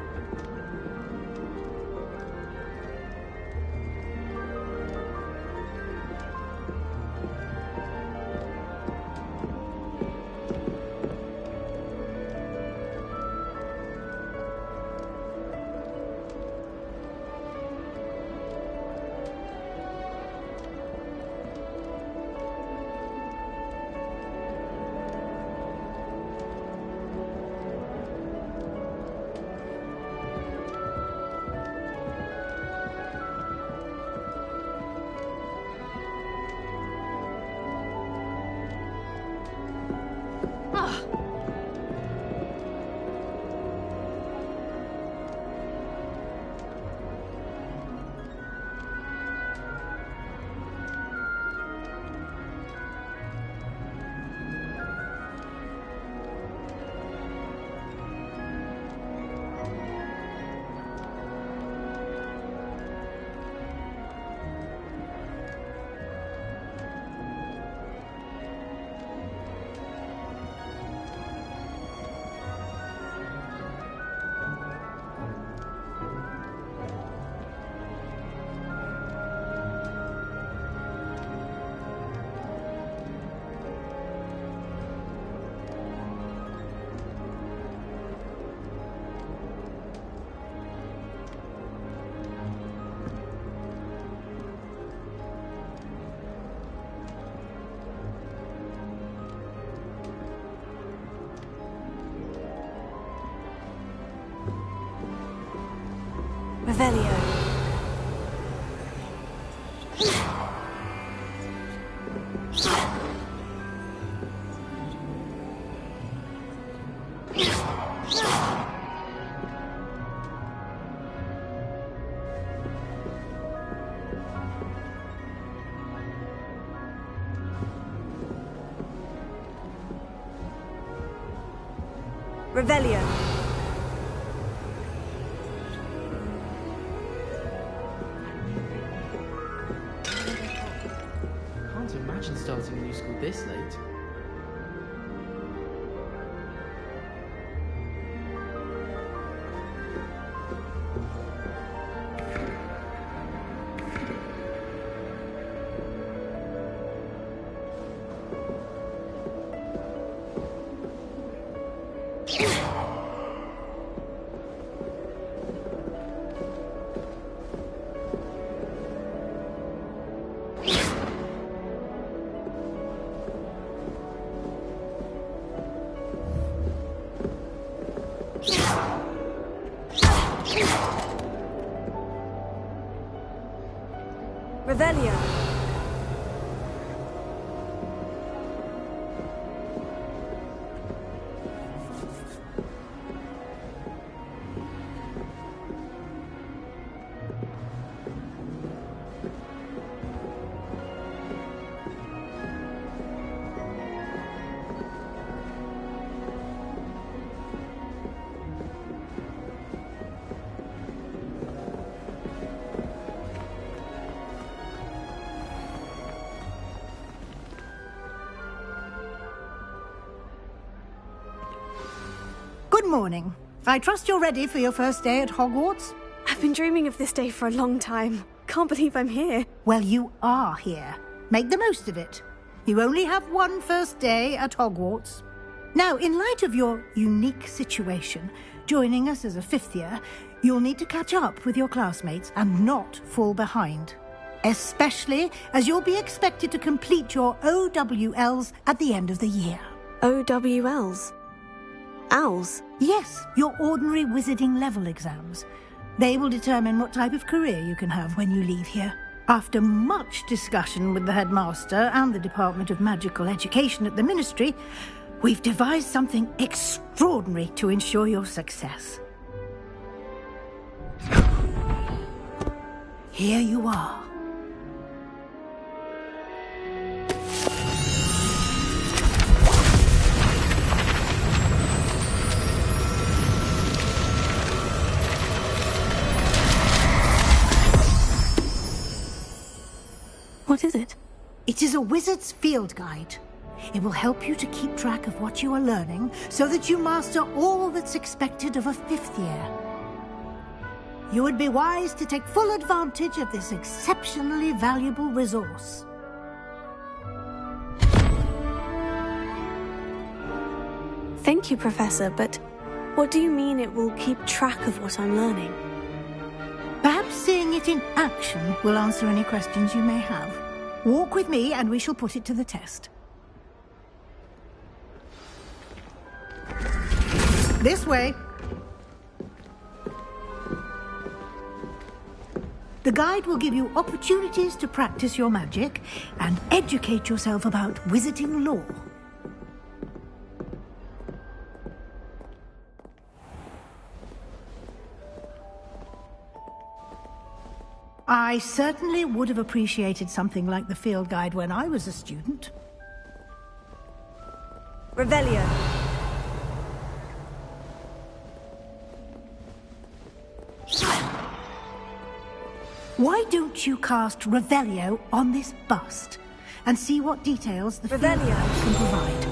Revelio. Revelio. Can't imagine starting a new school this late. Revelio. Good morning. I trust you're ready for your first day at Hogwarts? I've been dreaming of this day for a long time. Can't believe I'm here. Well, you are here. Make the most of it. You only have one first day at Hogwarts. Now, in light of your unique situation, joining us as a fifth year, you'll need to catch up with your classmates and not fall behind. Especially as you'll be expected to complete your OWLs at the end of the year. OWLs? Owls? Yes, your ordinary wizarding level exams. They will determine what type of career you can have when you leave here. After much discussion with the headmaster and the Department of Magical Education at the Ministry, we've devised something extraordinary to ensure your success. Here you are. What is it? It is a wizard's field guide. It will help you to keep track of what you are learning so that you master all that's expected of a fifth year. You would be wise to take full advantage of this exceptionally valuable resource. Thank you, Professor, but what do you mean it will keep track of what I'm learning? Perhaps seeing it in action will answer any questions you may have. Walk with me and we shall put it to the test. This way. The guide will give you opportunities to practice your magic and educate yourself about wizarding lore. I certainly would have appreciated something like the field guide when I was a student. Revelio. Why don't you cast Revelio on this bust and see what details the field guide can provide?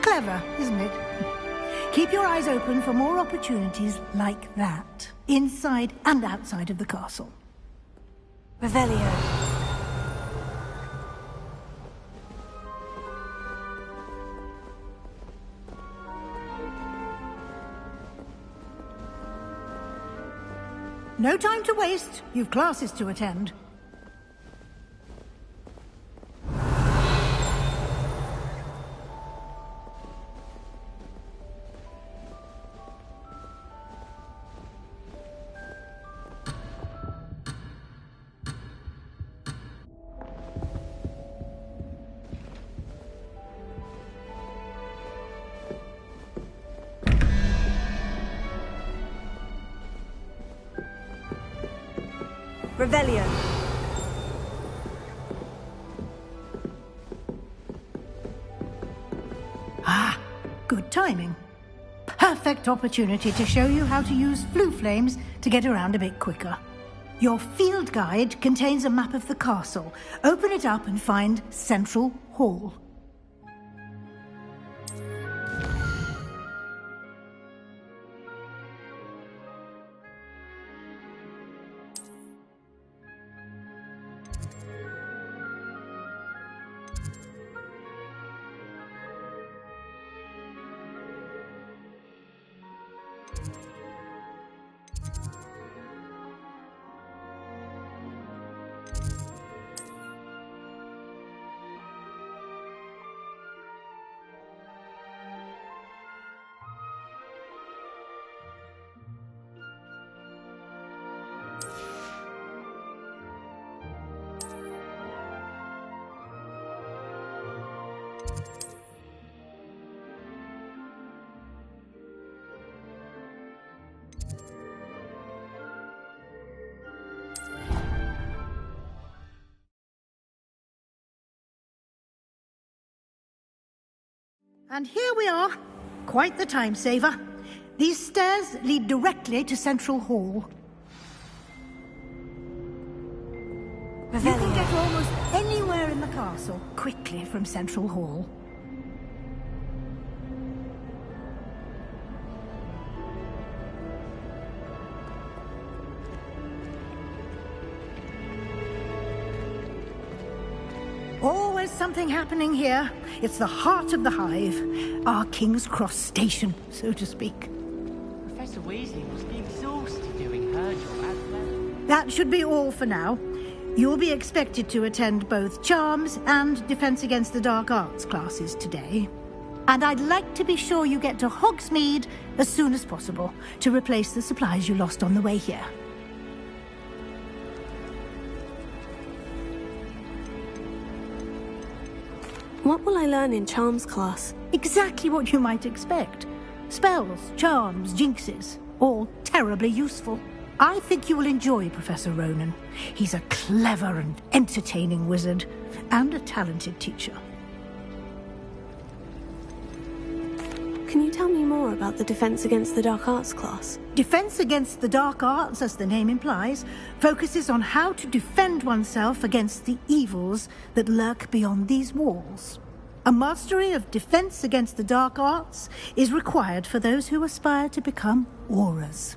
Clever, isn't it? Keep your eyes open for more opportunities like that, inside and outside of the castle. Revelio. No time to waste. You've classes to attend. Revelio. Ah, good timing. Perfect opportunity to show you how to use flue flames to get around a bit quicker. Your field guide contains a map of the castle. Open it up and find Central Hall. And here we are. Quite the time saver. These stairs lead directly to Central Hall. You can get almost anywhere in the castle quickly from Central Hall. Always something happening here. It's the heart of the hive. Our King's Cross station, so to speak. Professor Weasley must be exhausted doing her job as well. That should be all for now. You'll be expected to attend both Charms and Defense Against the Dark Arts classes today. And I'd like to be sure you get to Hogsmeade as soon as possible to replace the supplies you lost on the way here. What will I learn in Charms class? Exactly what you might expect. Spells, charms, jinxes, all terribly useful. I think you will enjoy Professor Ronan. He's a clever and entertaining wizard, and a talented teacher. Can you tell me more about the Defense Against the Dark Arts class? Defense Against the Dark Arts, as the name implies, focuses on how to defend oneself against the evils that lurk beyond these walls. A mastery of Defense Against the Dark Arts is required for those who aspire to become Aurors.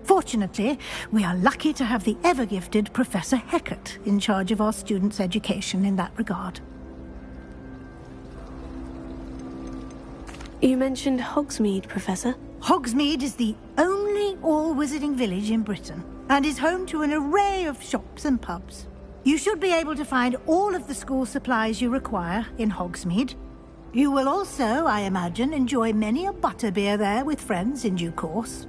Fortunately, we are lucky to have the ever-gifted Professor Hecat in charge of our students' education in that regard. You mentioned Hogsmeade, Professor. Hogsmeade is the only all-wizarding village in Britain, and is home to an array of shops and pubs. You should be able to find all of the school supplies you require in Hogsmeade. You will also, I imagine, enjoy many a butterbeer there with friends in due course.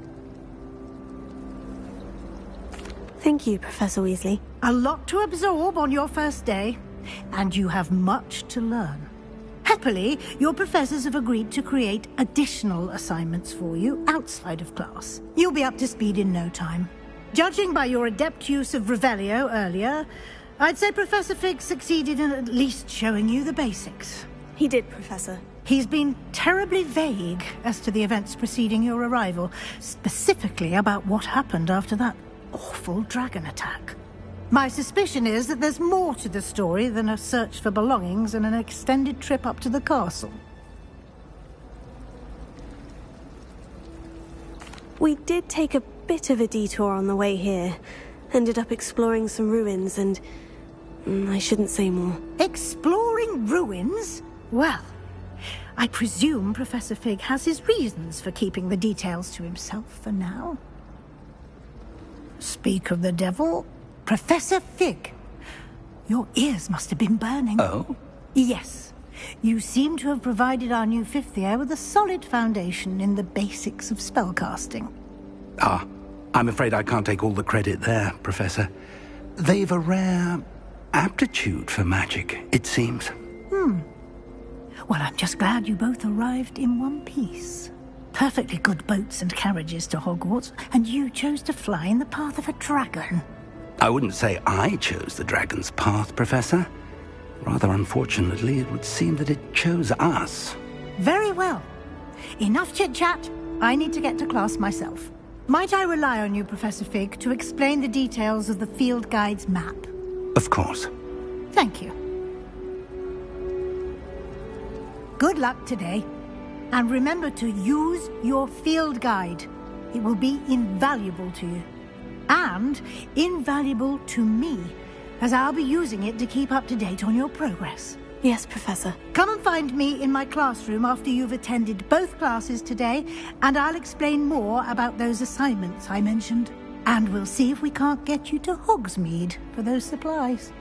Thank you, Professor Weasley. A lot to absorb on your first day, and you have much to learn. Happily, your professors have agreed to create additional assignments for you outside of class. You'll be up to speed in no time. Judging by your adept use of Revelio earlier, I'd say Professor Fig succeeded in at least showing you the basics. He did, Professor. He's been terribly vague as to the events preceding your arrival, specifically about what happened after that awful dragon attack. My suspicion is that there's more to the story than a search for belongings and an extended trip up to the castle. We did take a bit of a detour on the way here. Ended up exploring some ruins and... I shouldn't say more. Exploring ruins? Well, I presume Professor Fig has his reasons for keeping the details to himself for now. Speak of the devil, Professor Fig. Your ears must have been burning. Oh? Yes. You seem to have provided our new fifth year with a solid foundation in the basics of spellcasting. Ah, I'm afraid I can't take all the credit there, Professor. They've a rare aptitude for magic, it seems. Well, I'm just glad you both arrived in one piece. Perfectly good boats and carriages to Hogwarts, and you chose to fly in the path of a dragon. I wouldn't say I chose the dragon's path, Professor. Rather unfortunately, it would seem that it chose us. Very well. Enough chit-chat. I need to get to class myself. Might I rely on you, Professor Fig, to explain the details of the field guide's map? Of course. Thank you. Good luck today. And remember to use your field guide. It will be invaluable to you. And invaluable to me, as I'll be using it to keep up to date on your progress. Yes, Professor. Come and find me in my classroom after you've attended both classes today, and I'll explain more about those assignments I mentioned. And we'll see if we can't get you to Hogsmeade for those supplies.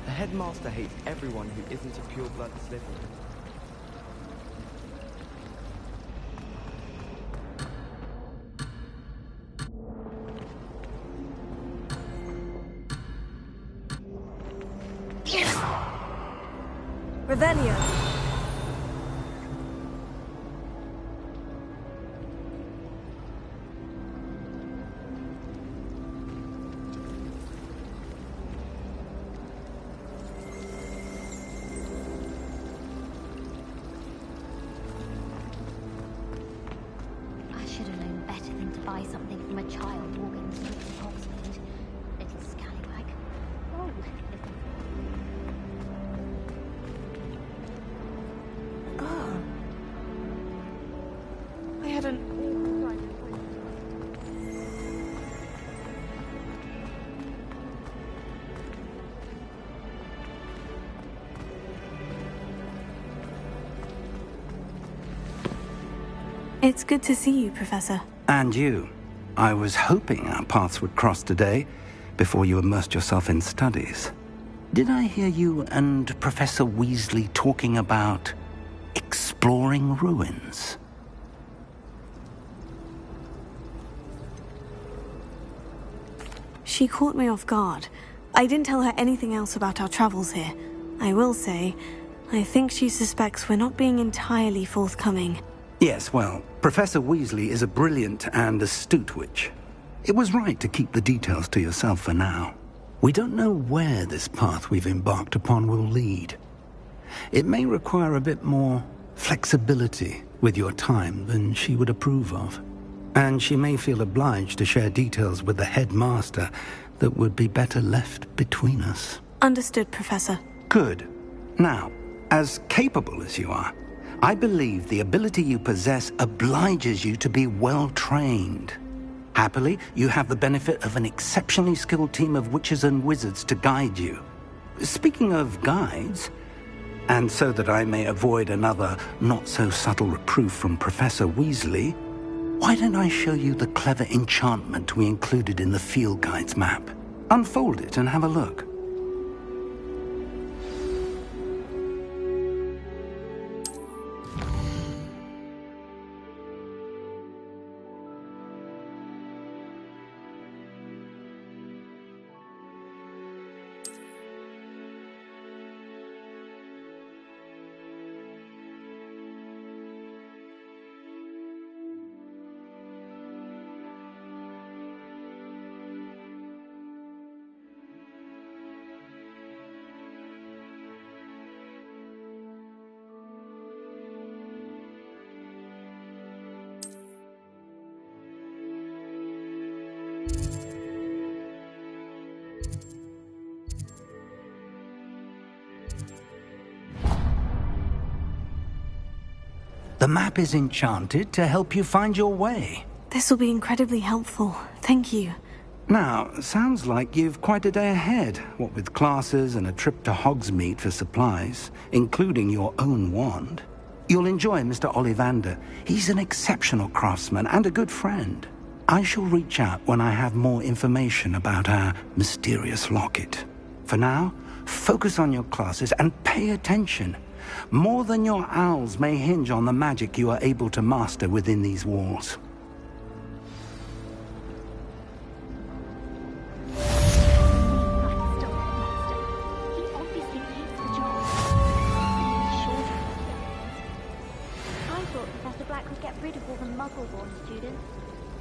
The headmaster hates everyone who isn't a pure-blood Slytherin. Revelio. I should have known better than to buy something from a child walking the streets of Hogsmeade. Little scallywag. Oh, I had an awful ride. It's good to see you, Professor. And you. I was hoping our paths would cross today, before you immersed yourself in studies. Did I hear you and Professor Weasley talking about exploring ruins? She caught me off guard. I didn't tell her anything else about our travels here. I will say, I think she suspects we're not being entirely forthcoming. Yes, well, Professor Weasley is a brilliant and astute witch. It was right to keep the details to yourself for now. We don't know where this path we've embarked upon will lead. It may require a bit more flexibility with your time than she would approve of. And she may feel obliged to share details with the headmaster that would be better left between us. Understood, Professor. Good. Now, as capable as you are, I believe the ability you possess obliges you to be well-trained. Happily, you have the benefit of an exceptionally skilled team of witches and wizards to guide you. Speaking of guides, and so that I may avoid another not-so-subtle reproof from Professor Weasley, why don't I show you the clever enchantment we included in the field guide's map? Unfold it and have a look. The map is enchanted to help you find your way. This will be incredibly helpful. Thank you. Now, sounds like you've quite a day ahead, what with classes and a trip to Hogsmeade for supplies, including your own wand. You'll enjoy Mr. Ollivander. He's an exceptional craftsman and a good friend. I shall reach out when I have more information about our mysterious locket. For now, focus on your classes and pay attention. More than your owls may hinge on the magic you are able to master within these walls. Muggle-born students.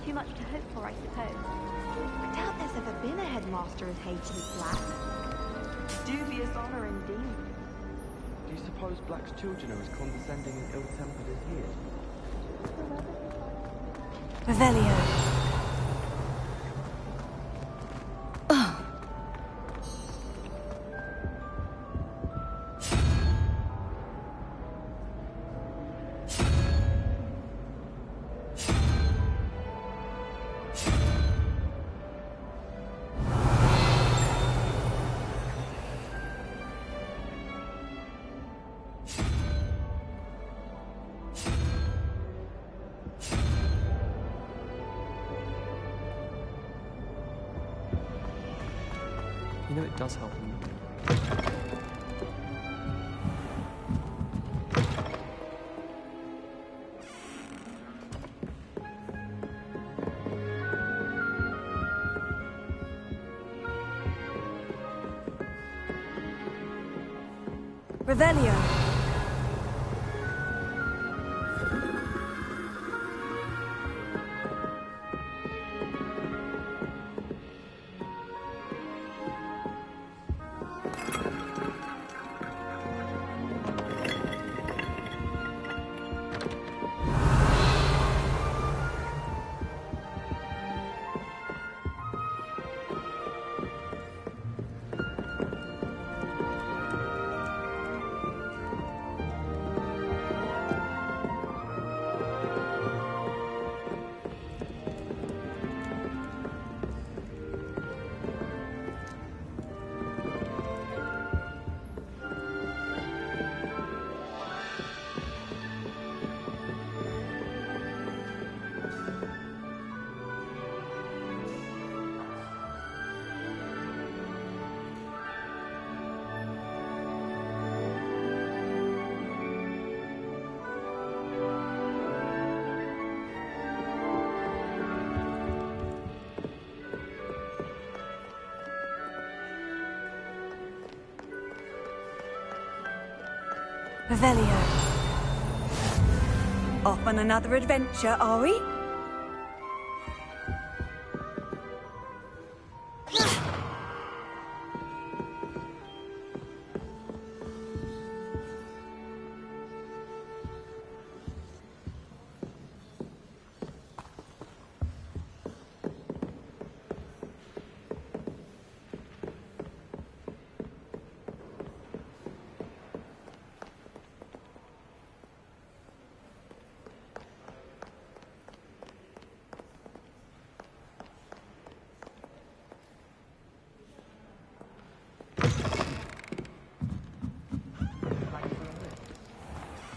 Too much to hope for, I suppose. I doubt there's ever been a headmaster as hated as Black. Dubious honor indeed. Do you suppose Black's children are as condescending and ill-tempered as he is? Revelio. You know it does help him. Revelio. Revelio. Off on another adventure, are we?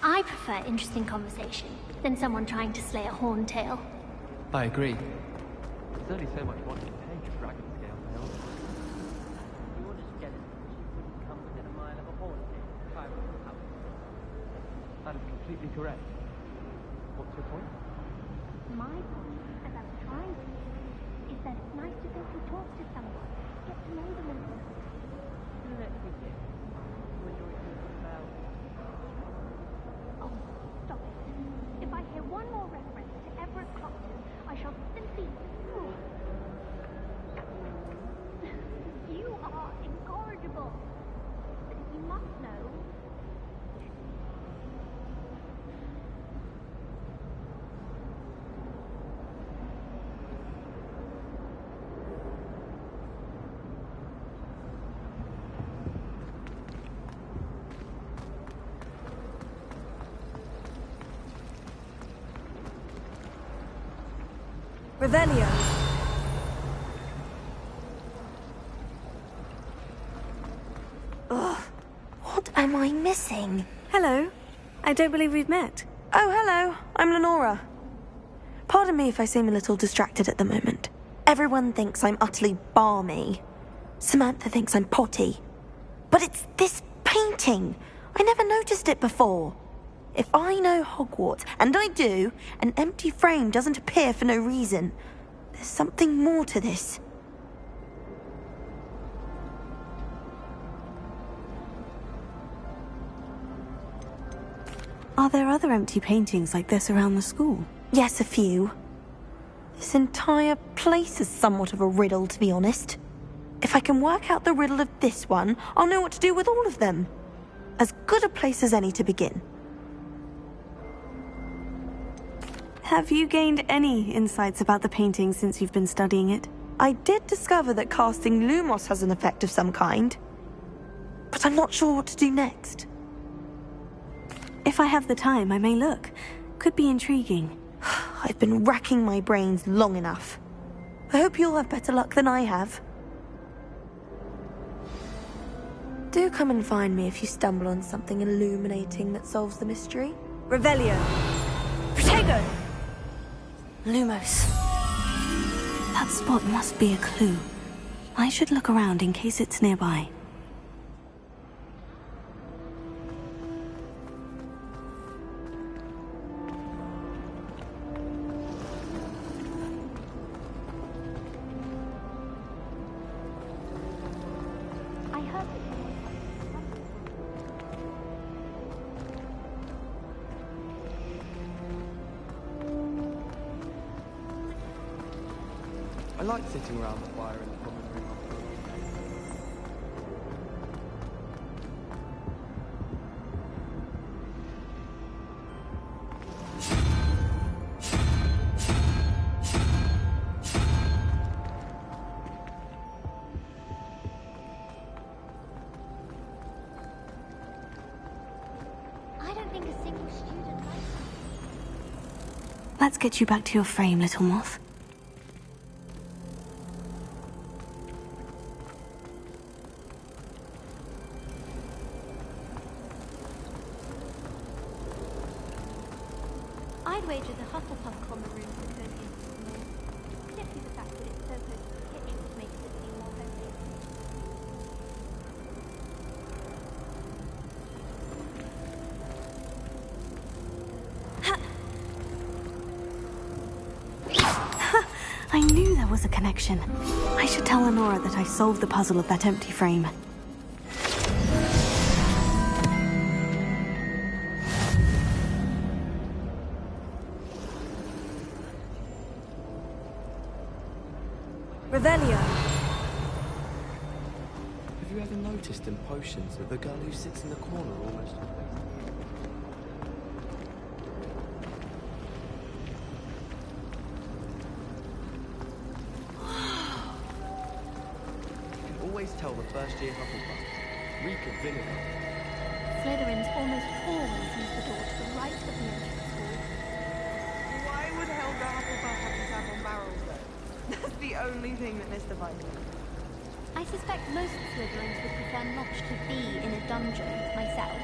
I prefer interesting conversation than someone trying to slay a horntail. I agree. There's only so much one can take of dragon scale now. You're just jealous because you couldn't come within a mile of a horntail in Tyrell's house. That is completely correct. What's your point? My point, as I was trying to say, is that it's nice to simply talk to someone, get to know them a little. Let's begin. You enjoy thinking about... Oh, stop it. If I hear one more reference to Everett Clopton, I shall simply... You are incorrigible. But you must know... Revelio. Ugh. What am I missing? Hello. I don't believe we've met. Oh, hello. I'm Lenora. Pardon me if I seem a little distracted at the moment. Everyone thinks I'm utterly balmy. Samantha thinks I'm potty. But it's this painting. I never noticed it before. If I know Hogwarts, and I do, an empty frame doesn't appear for no reason. There's something more to this. Are there other empty paintings like this around the school? Yes, a few. This entire place is somewhat of a riddle, to be honest. If I can work out the riddle of this one, I'll know what to do with all of them. As good a place as any to begin. Have you gained any insights about the painting since you've been studying it? I did discover that casting Lumos has an effect of some kind. But I'm not sure what to do next. If I have the time, I may look. Could be intriguing. I've been racking my brains long enough. I hope you'll have better luck than I have. Do come and find me if you stumble on something illuminating that solves the mystery. Revelio. Protego! Lumos. That spot must be a clue. I should look around in case it's nearby. I like sitting around the fire in the common room. I don't think a single student likes it. Let's get you back to your frame, little moth. I'd wager the Hufflepuff common room is cozy the most. Simply the fact that it's so close to the kitchen makes it seem more homely. I knew there was a connection. I should tell Lenora that I solved the puzzle of that empty frame. Revelio. Have you ever noticed in potions that the girl who sits in the corner almost always... You can always tell the first-year Hufflepuffs. Reek of vinegar. Slytherins almost always use the door to the right of the entrance hall. Why would Helga Hufflepuff have to tap on barrels, though? That's the only thing that mystifies me. I suspect most Slytherins would prefer not to be in a dungeon myself.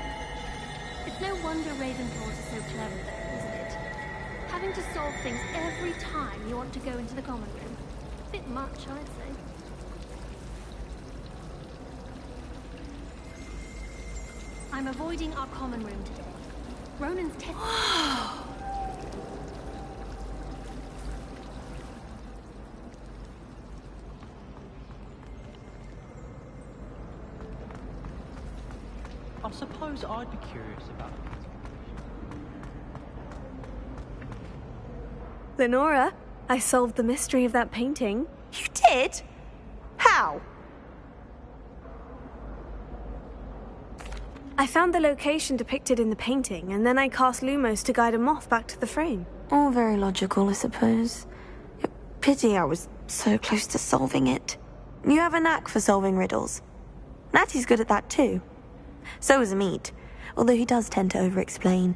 It's no wonder Ravenclaws are so clever, though, isn't it? Having to solve things every time you want to go into the common room. Bit much, I'd say. I'm avoiding our common room today. Ronan's testing. I suppose I'd be curious about it. Lenora, I solved the mystery of that painting. You did? How? I found the location depicted in the painting, and then I cast Lumos to guide a moth back to the frame. All very logical, I suppose. Pity I was so close to solving it. You have a knack for solving riddles. Natty's good at that too. So is Amit, although he does tend to over-explain.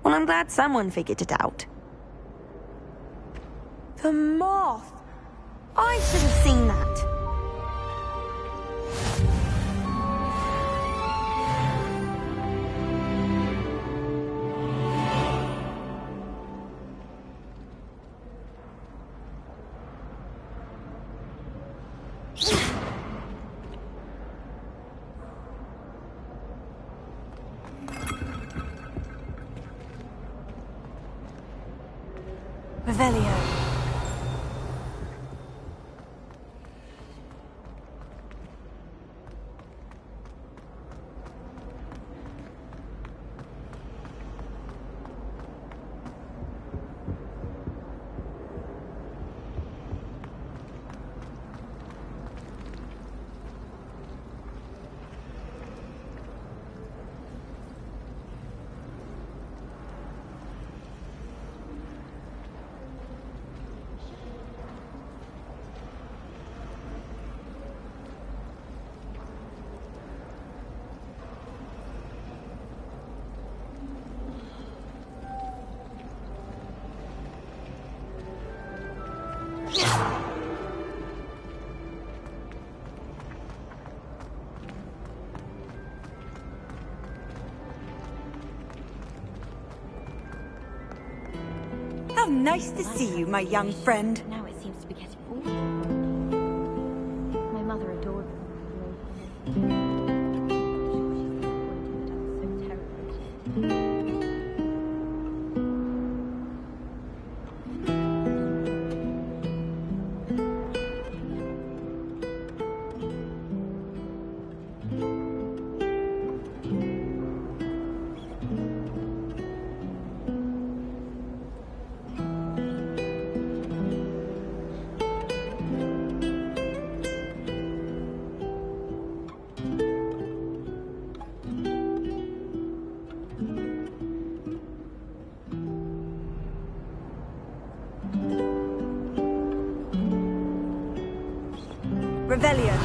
Well, I'm glad someone figured it out. The moth! I should have seen that. Revelio. How nice to see you, my young friend. Now it seems to be getting awful. My mother adored them. So terrible. Revelio.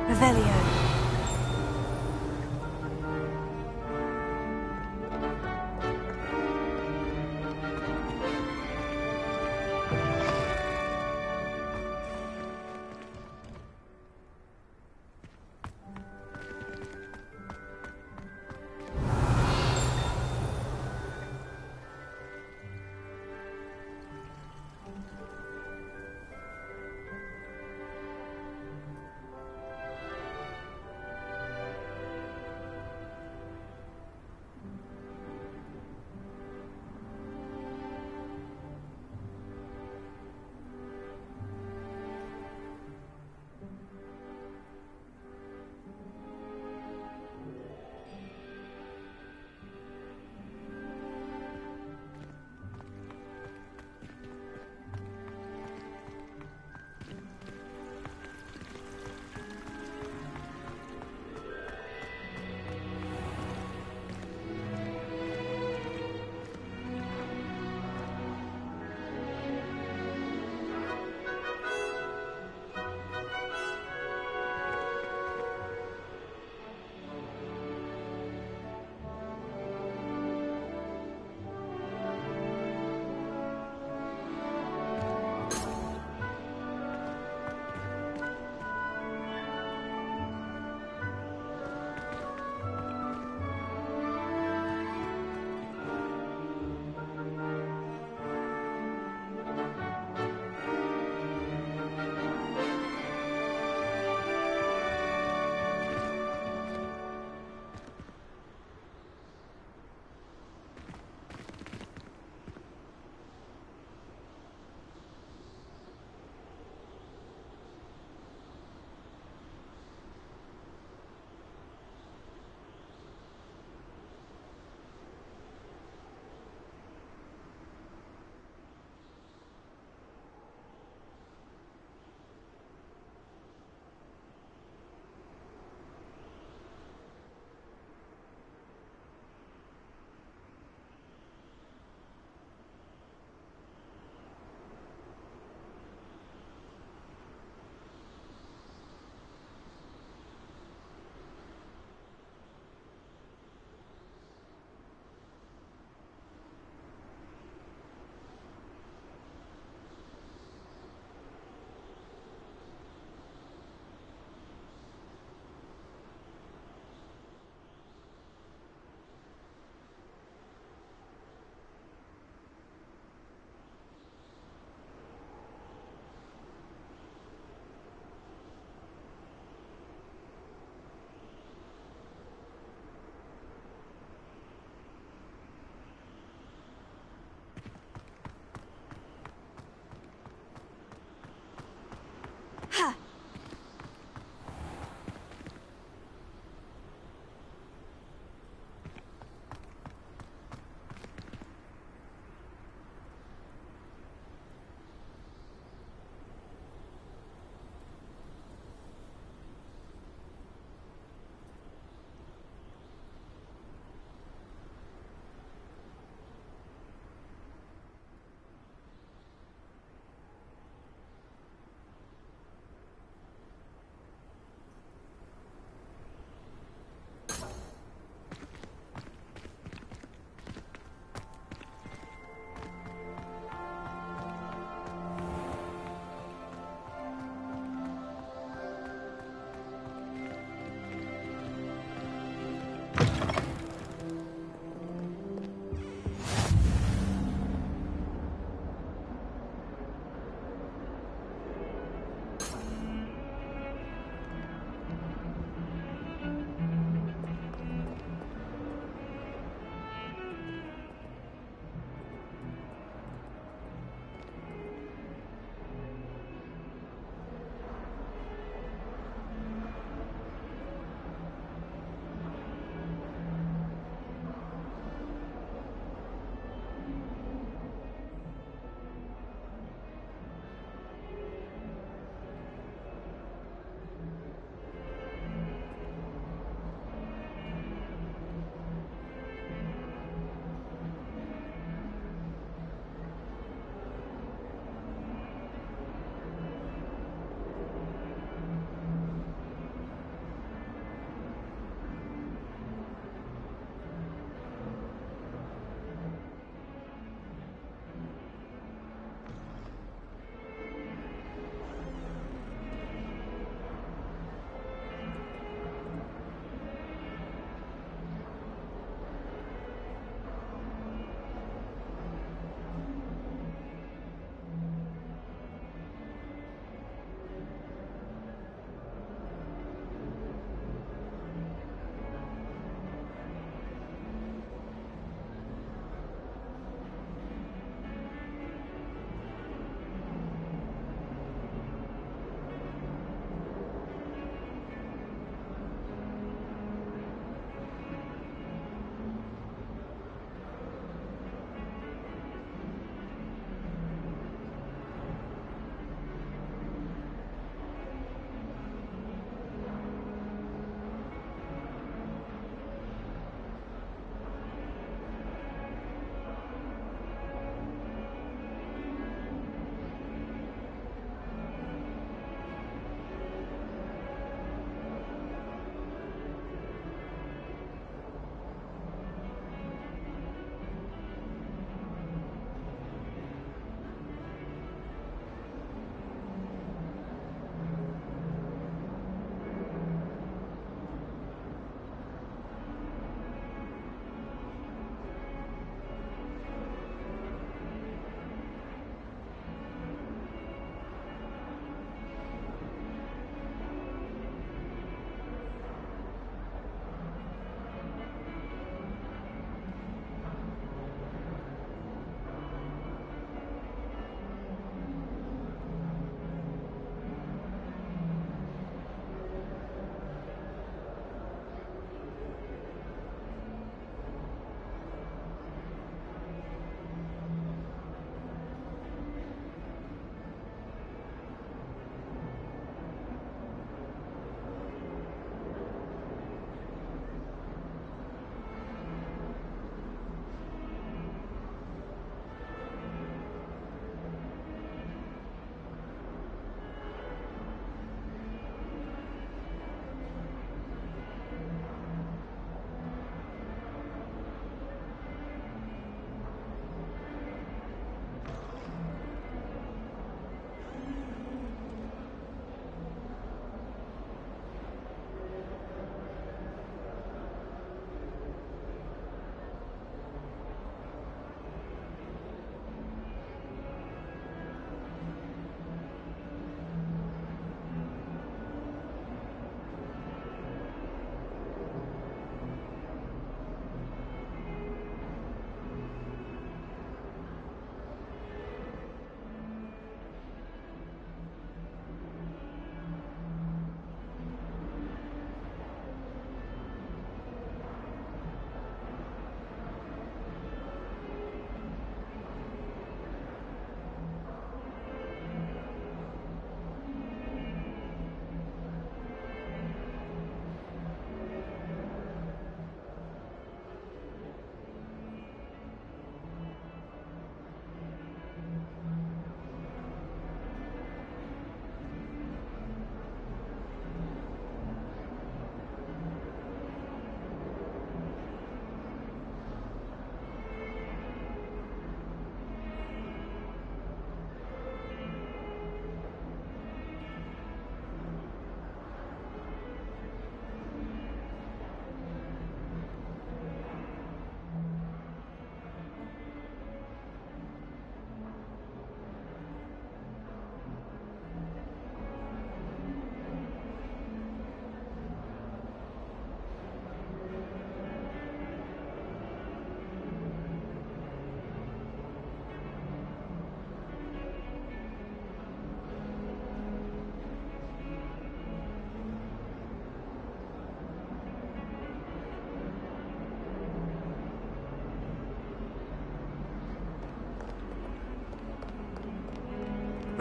Revelio.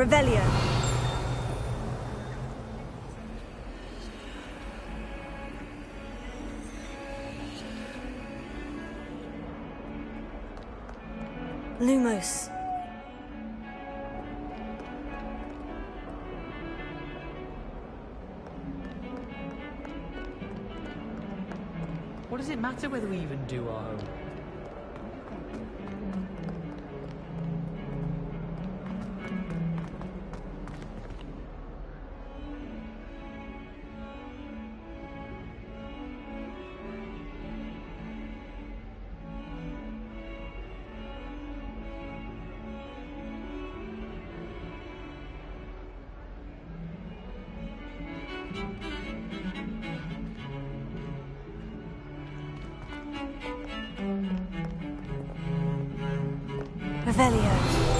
Revelio. Lumos. What does it matter whether we even do our own? Revelio.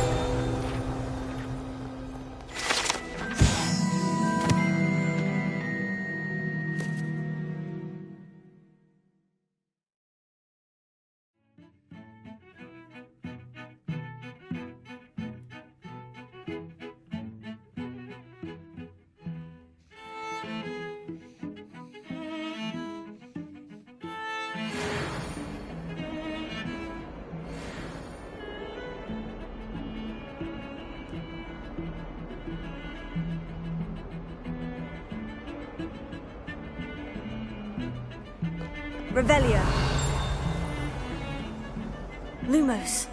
Revelio. Lumos.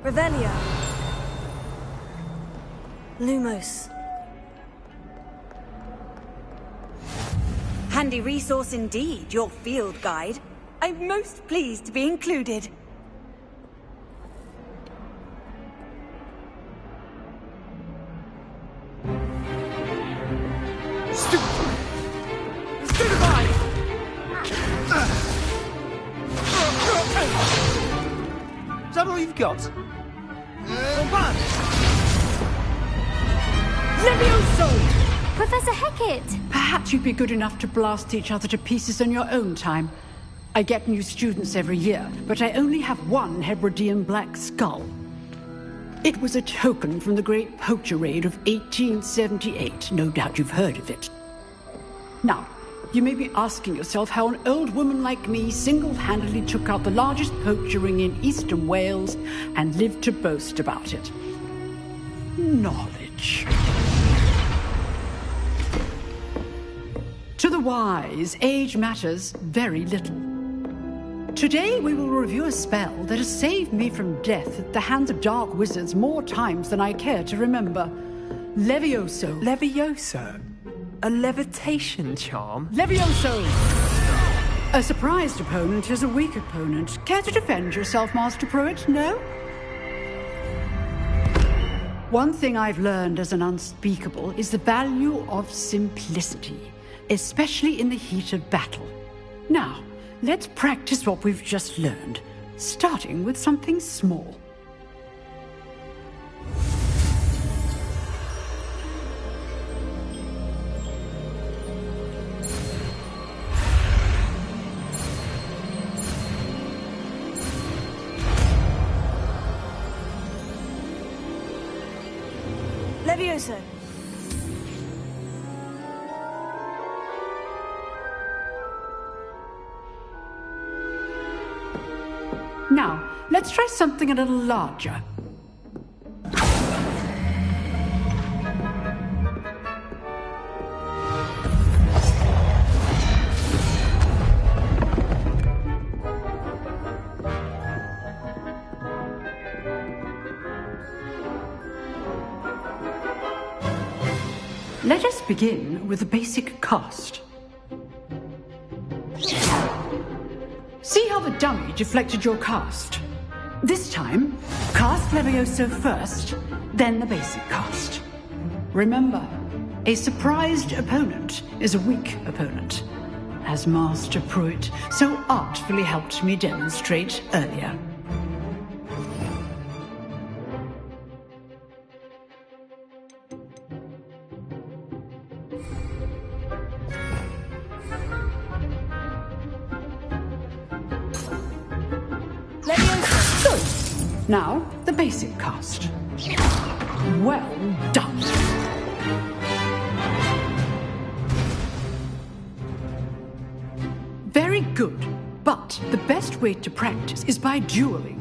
Revelio. Lumos. Handy resource indeed, your field guide. I'm most pleased to be included. Is that all you've got? Levioso! Professor Hecat! Perhaps you'd be good enough to blast each other to pieces on your own time. I get new students every year, but I only have one Hebridean black skull. It was a token from the Great Poacher Raid of 1878. No doubt you've heard of it. Now, you may be asking yourself how an old woman like me single-handedly took out the largest poacher ring in eastern Wales and lived to boast about it. Knowledge. To the wise, age matters very little. Today we will review a spell that has saved me from death at the hands of dark wizards more times than I care to remember. Levioso. Levioso? A levitation charm? Levioso! A surprised opponent is a weak opponent. Care to defend yourself, Master Pruitt? No? One thing I've learned as an unspeakable is the value of simplicity, especially in the heat of battle. Now, let's practice what we've just learned, starting with something small. Levioso! Now, let's try something a little larger. Let us begin with the basic cast. See how the dummy deflected your cast? This time, cast Levioso first, then the basic cast. Remember, a surprised opponent is a weak opponent, as Master Pruitt so artfully helped me demonstrate earlier. Good. Now, the basic cast. Well done. Very good. But the best way to practice is by dueling.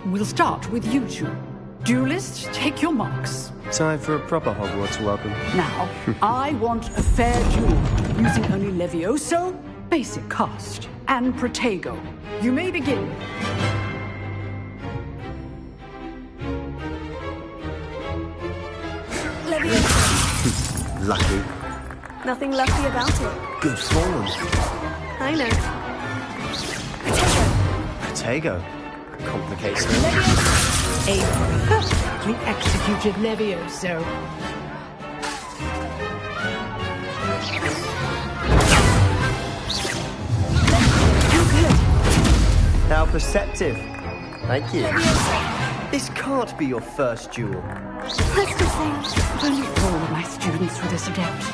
We'll start with you two. Duelists, take your marks. Time for a proper Hogwarts welcome. Now, I want a fair duel, using only Levioso, basic cast, and Protego. You may begin. Levioso. Lucky. Nothing lucky about it. Good form. I know. Protego. Complicates things. A perfectly executed Levioso. How perceptive. Thank you. This can't be your first duel. Let's just say, if only 4 of my students were this adept.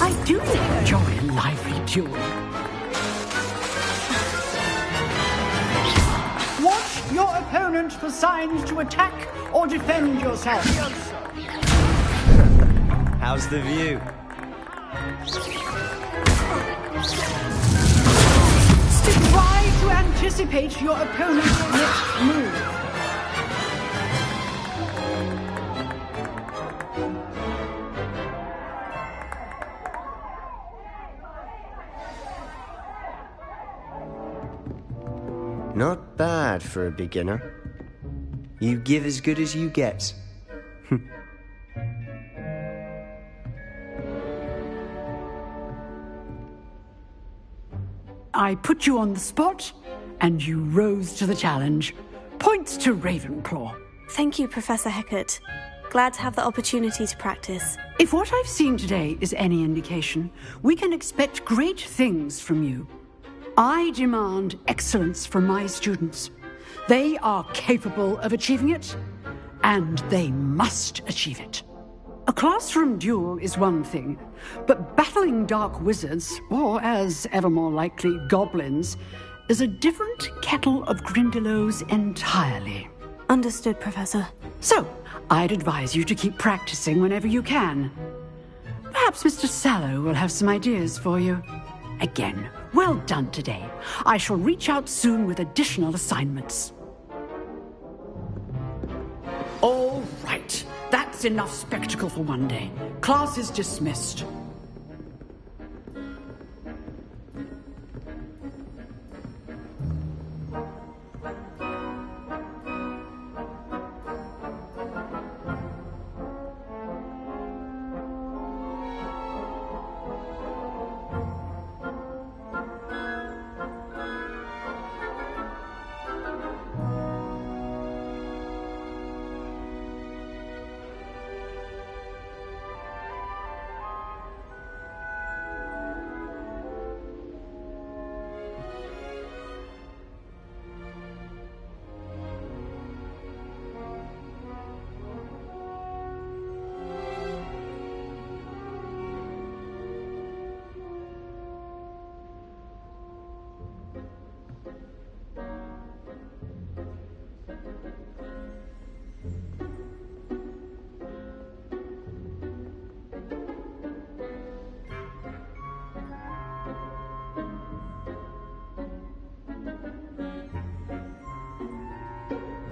I do enjoy a lively duel. Watch your opponent for signs to attack or defend yourself. How's the view? Try to anticipate your opponent's next move. Not bad for a beginner. You give as good as you get. I put you on the spot, and you rose to the challenge. Points to Ravenclaw. Thank you, Professor Hecat. Glad to have the opportunity to practice. If what I've seen today is any indication, we can expect great things from you. I demand excellence from my students. They are capable of achieving it, and they must achieve it. A classroom duel is one thing, but battling dark wizards, or as ever more likely, goblins, is a different kettle of Grindylows entirely. Understood, Professor. So, I'd advise you to keep practicing whenever you can. Perhaps Mr. Sallow will have some ideas for you. Again, well done today. I shall reach out soon with additional assignments. All right. That's enough spectacle for one day. Class is dismissed.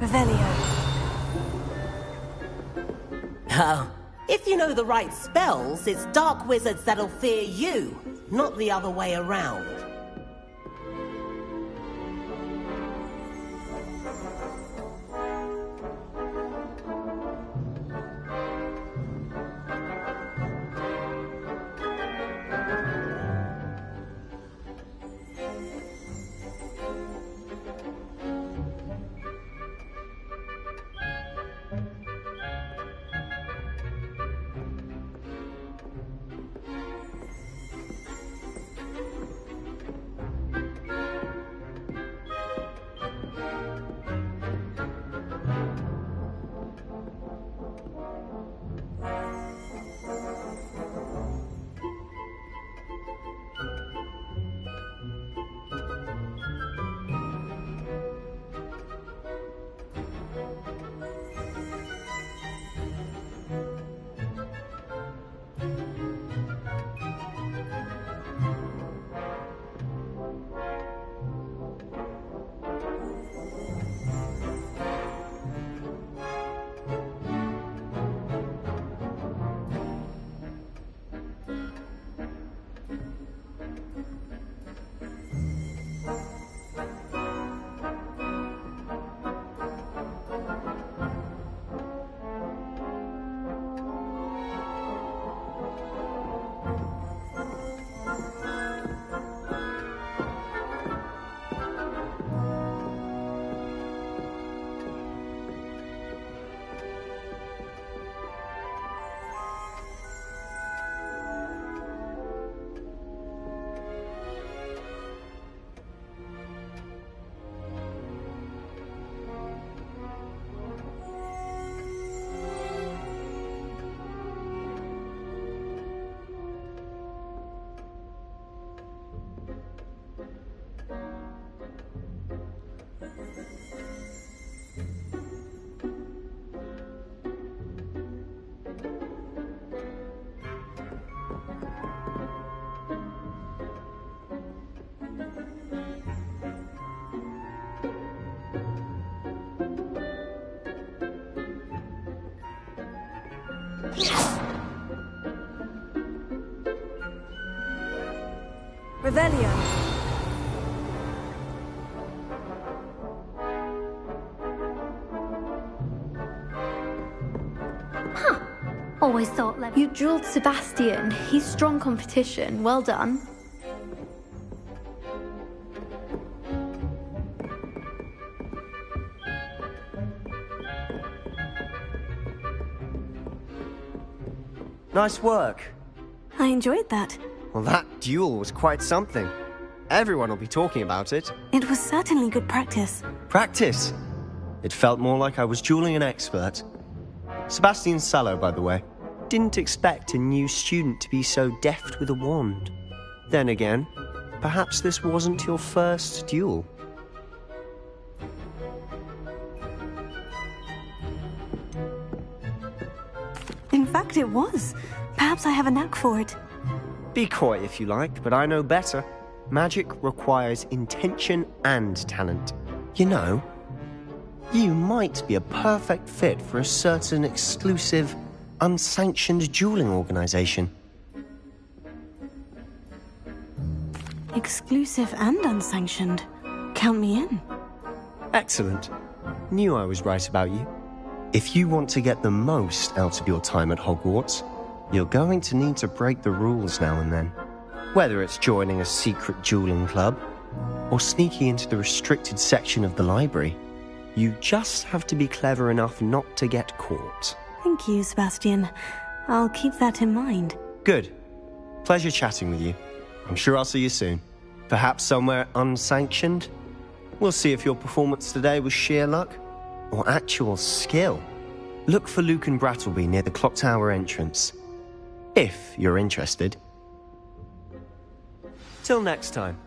Revelio. Oh. If you know the right spells, it's dark wizards that'll fear you, not the other way around. Revelio. Always thought like You drilled Sebastian. He's strong competition. Well done. Nice work. I enjoyed that. Well, that duel was quite something. Everyone will be talking about it. It was certainly good practice. Practice? It felt more like I was dueling an expert. Sebastian Sallow, by the way. Didn't expect a new student to be so deft with a wand. Then again, perhaps this wasn't your first duel. In fact, it was. Perhaps I have a knack for it. Be coy if you like, but I know better. Magic requires intention and talent. You know, you might be a perfect fit for a certain exclusive, unsanctioned dueling organization. Exclusive and unsanctioned. Count me in. Excellent. Knew I was right about you. If you want to get the most out of your time at Hogwarts, you're going to need to break the rules now and then. Whether it's joining a secret dueling club, or sneaking into the restricted section of the library, you just have to be clever enough not to get caught. Thank you, Sebastian. I'll keep that in mind. Good. Pleasure chatting with you. I'm sure I'll see you soon. Perhaps somewhere unsanctioned? We'll see if your performance today was sheer luck or actual skill. Look for Luke and Brattleby near the clock tower entrance. If you're interested. Till next time.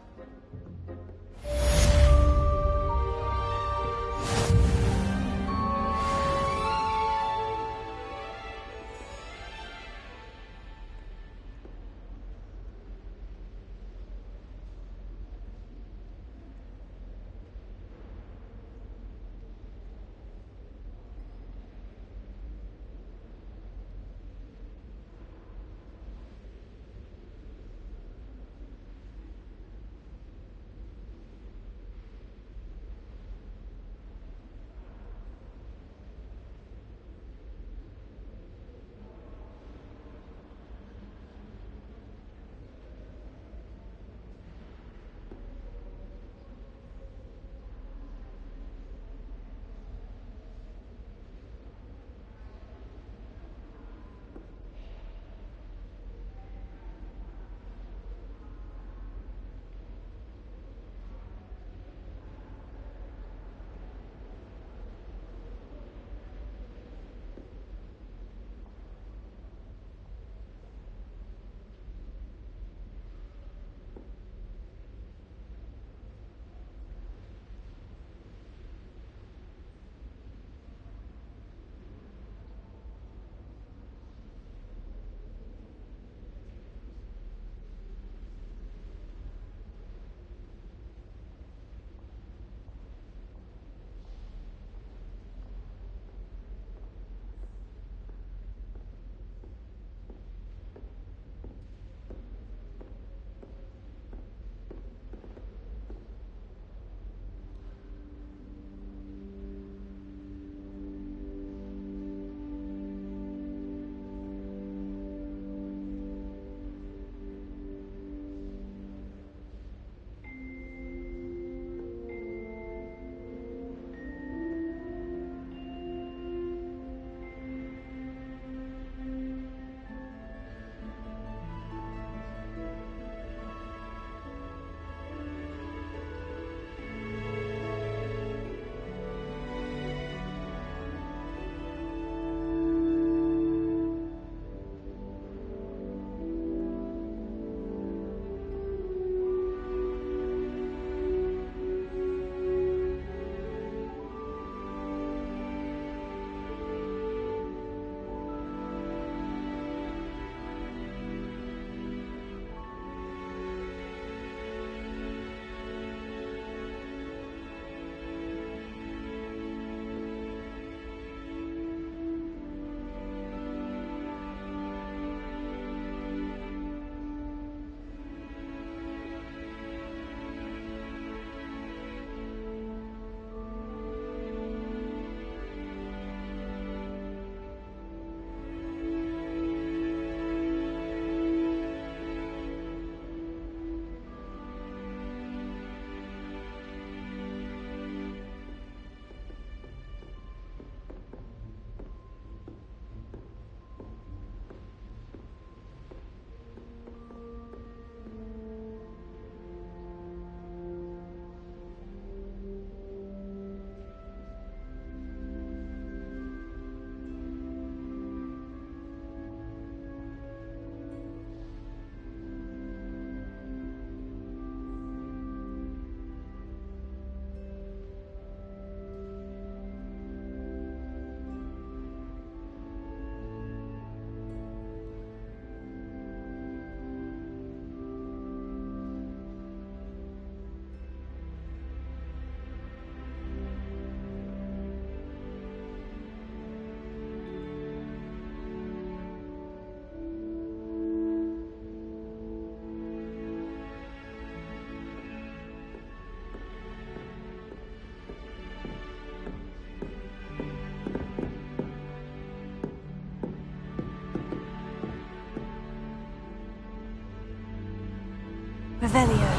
Revelio.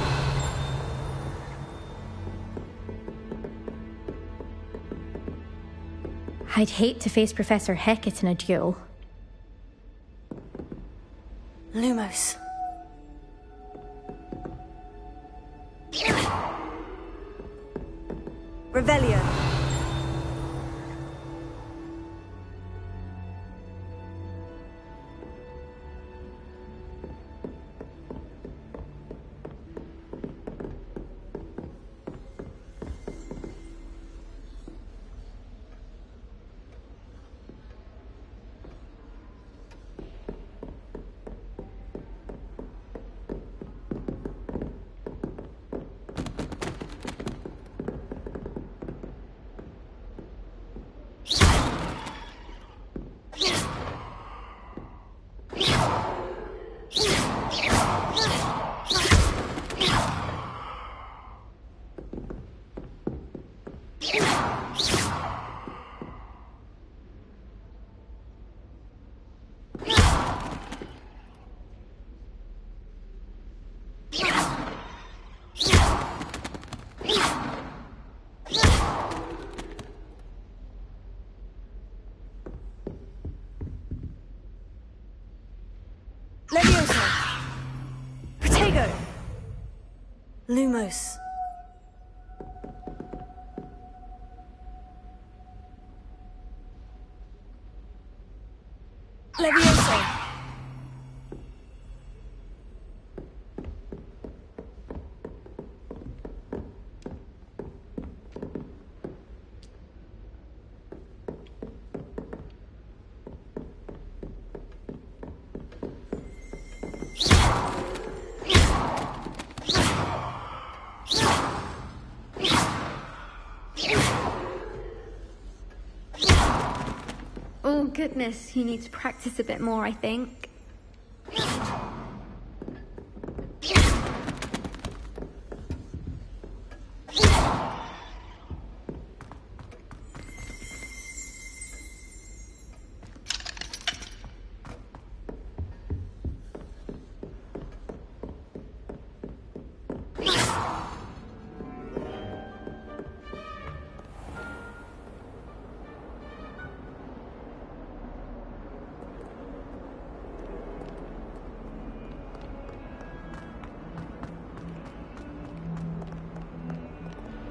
I'd hate to face Professor Hecat in a duel. Lumos. Revelio. Levioso. Protego. Lumos. Levioso. Oh goodness, you need to practice a bit more, I think.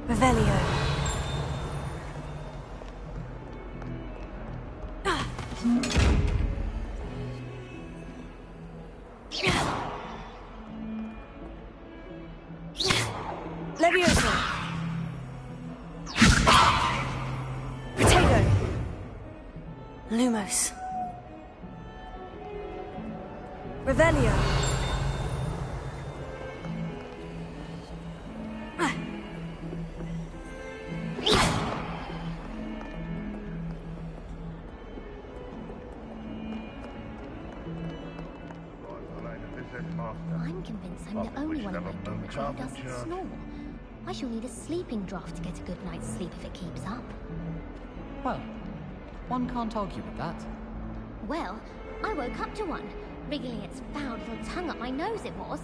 Revelio. Levioso. Protego. Lumos. Revelio. I'm convinced I'm the only one in my dormitory who doesn't snore. I shall need a sleeping draught to get a good night's sleep if it keeps up. Well, one can't argue with that. Well, I woke up to one, wriggling its foul little tongue up my nose it was.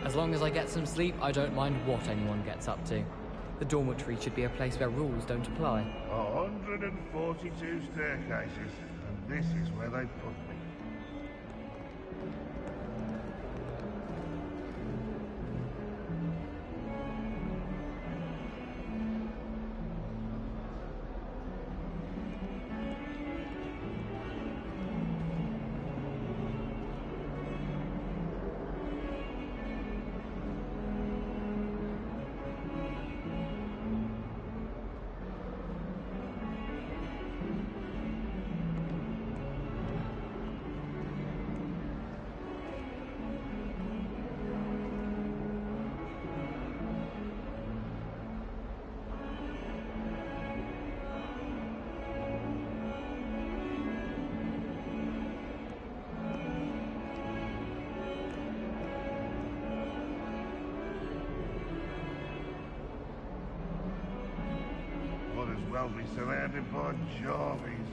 As long as I get some sleep, I don't mind what anyone gets up to. The dormitory should be a place where rules don't apply. 142 staircases, and this is where they put me. Well, be surrounded by Jarvies.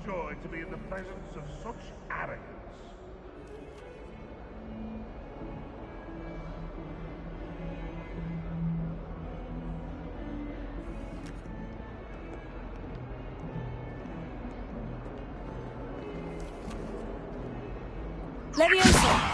joy to be in the presence of such arrogance. Leviosa!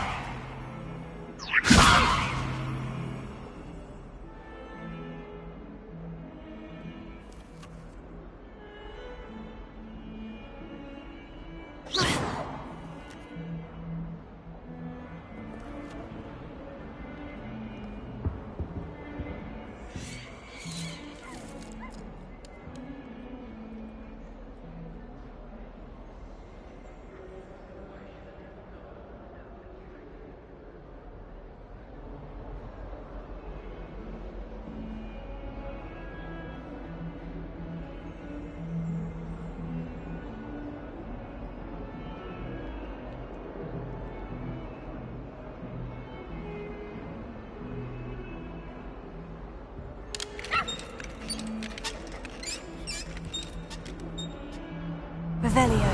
Revelio.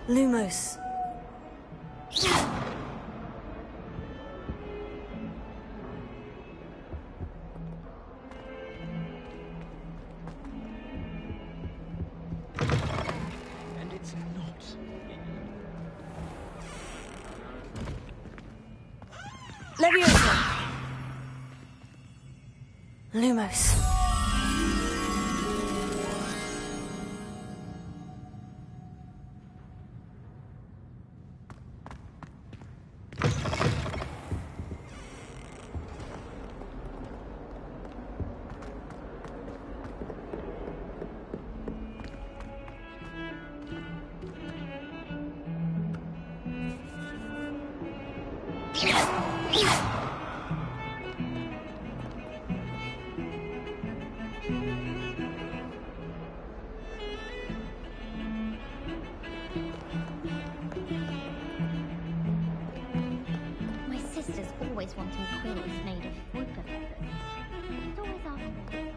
Lumos. And it's not. Leviosa. Lumos. My sister's always wanting quills made of whoopah feathers. She's always asking me.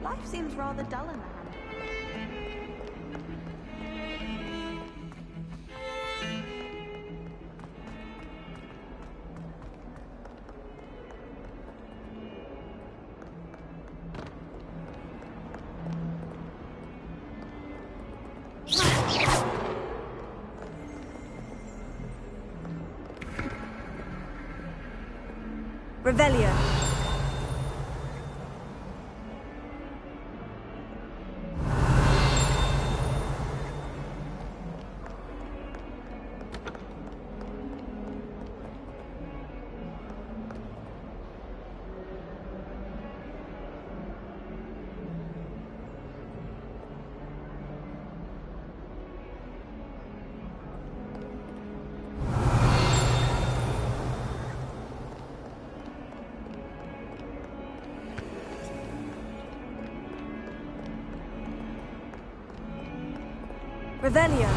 Life seems rather dull in the hand. Revelio. Revelio.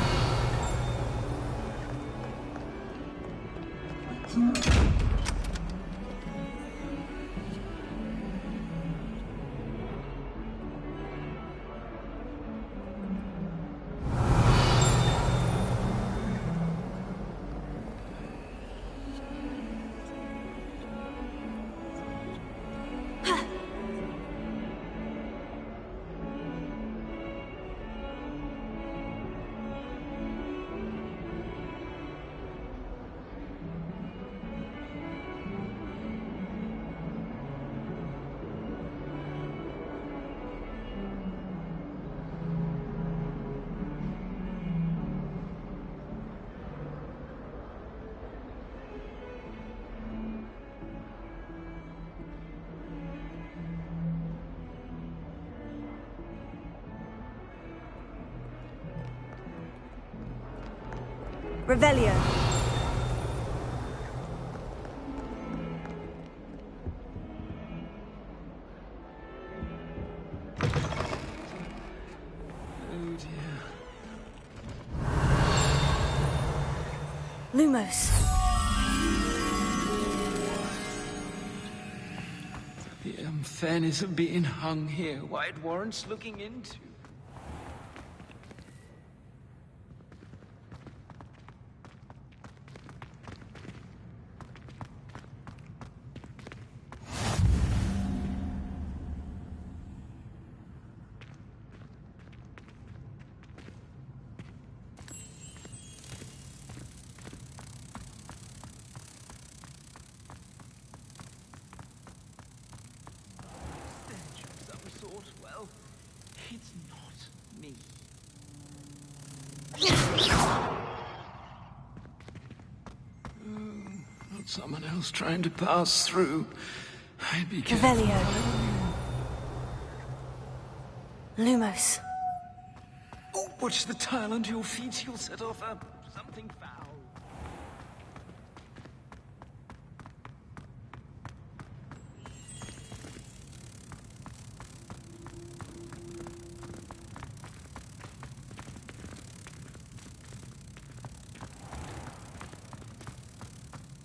Revelio. Oh dear. Lumos. The unfairness of being hung here, why it warrants looking into. Well, it's not me. Not someone else trying to pass through. I'd be careful. Revelio. Lumos. Oh, watch the tile under your feet. You'll set off something foul.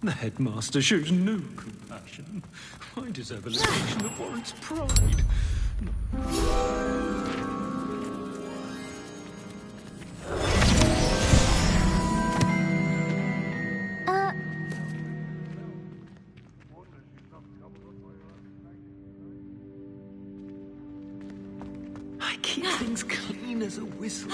The headmaster shows no compassion. I deserve a litigation that warrants pride. I keep things clean as a whistle.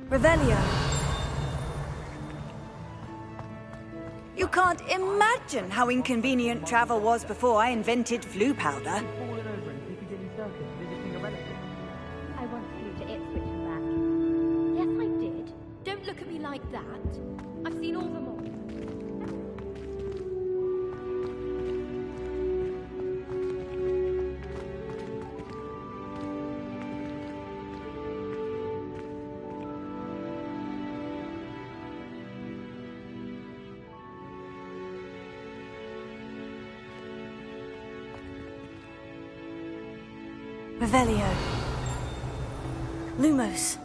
Revelio. You can't imagine how inconvenient travel was before I invented flu powder. Fallen over in Piccadilly Circus visiting a relative. I once flew to Ipswich and back. Yes, I did. Don't look at me like that. I've seen all the more. Revelio. Lumos.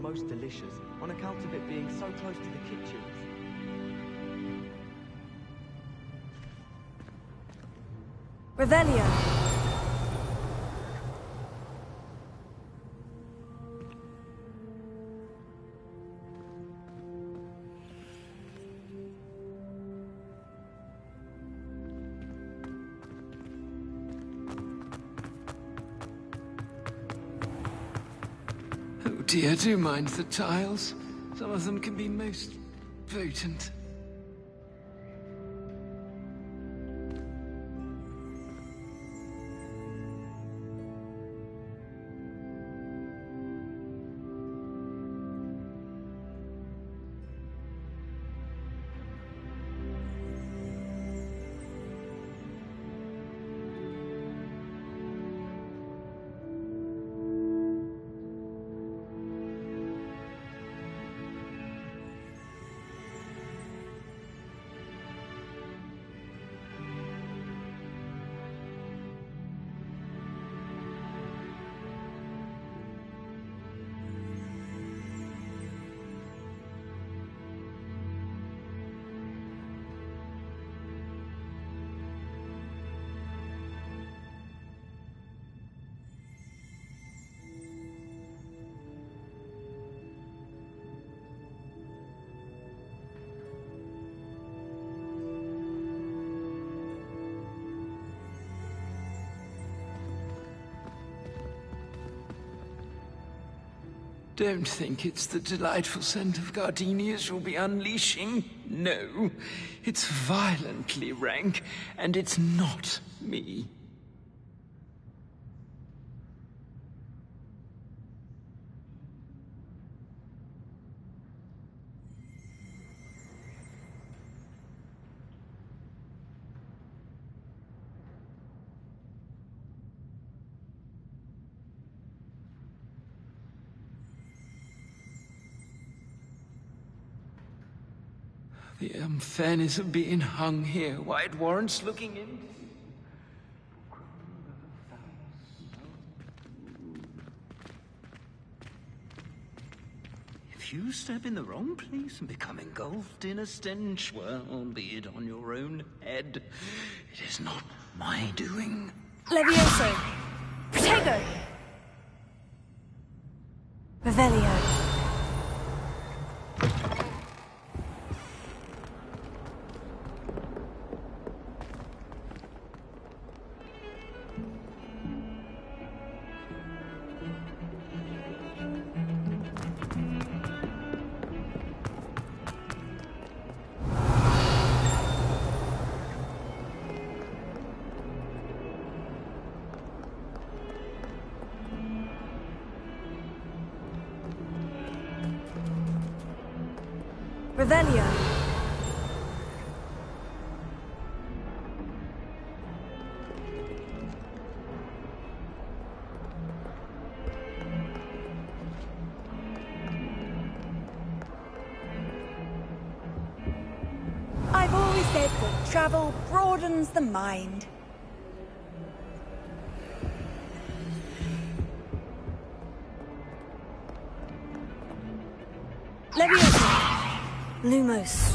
most delicious on account of it being so close to the kitchens. Revelio. Oh dear, do mind the tiles. Some of them can be most potent. Don't think it's the delightful scent of gardenias you'll be unleashing. No, it's violently rank, and it's not me. The unfairness of being hung here, why it warrants looking into. If you step in the wrong place and become engulfed in a stench, well, be it on your own head. It is not my doing. Levioso. Protego. Revelio. Revelio. I've always said that travel broadens the mind. Levioso. Lumos.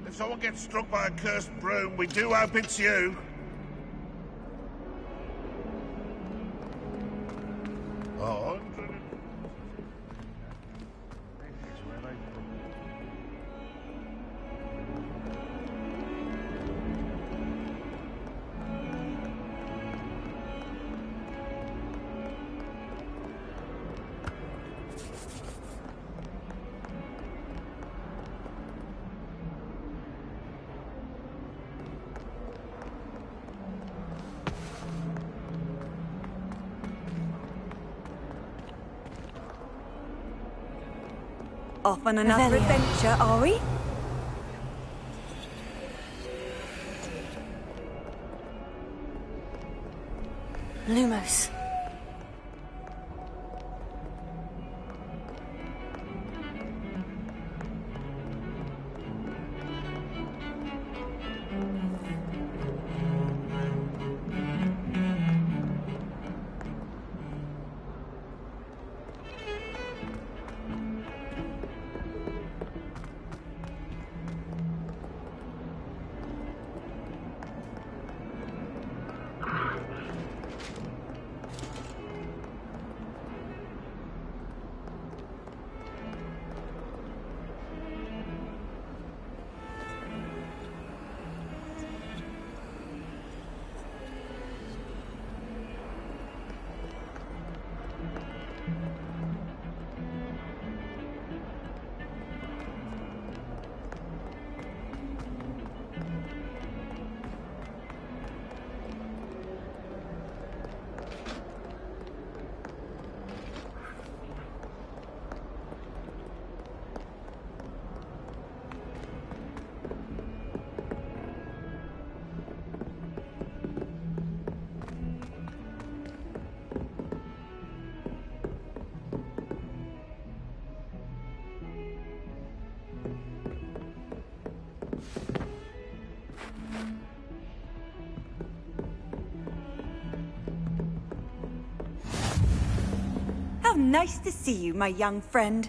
If someone gets struck by a cursed broom, we do hope it's you. Oh, Off on another adventure, are we? Lumos. How nice to see you, my young friend.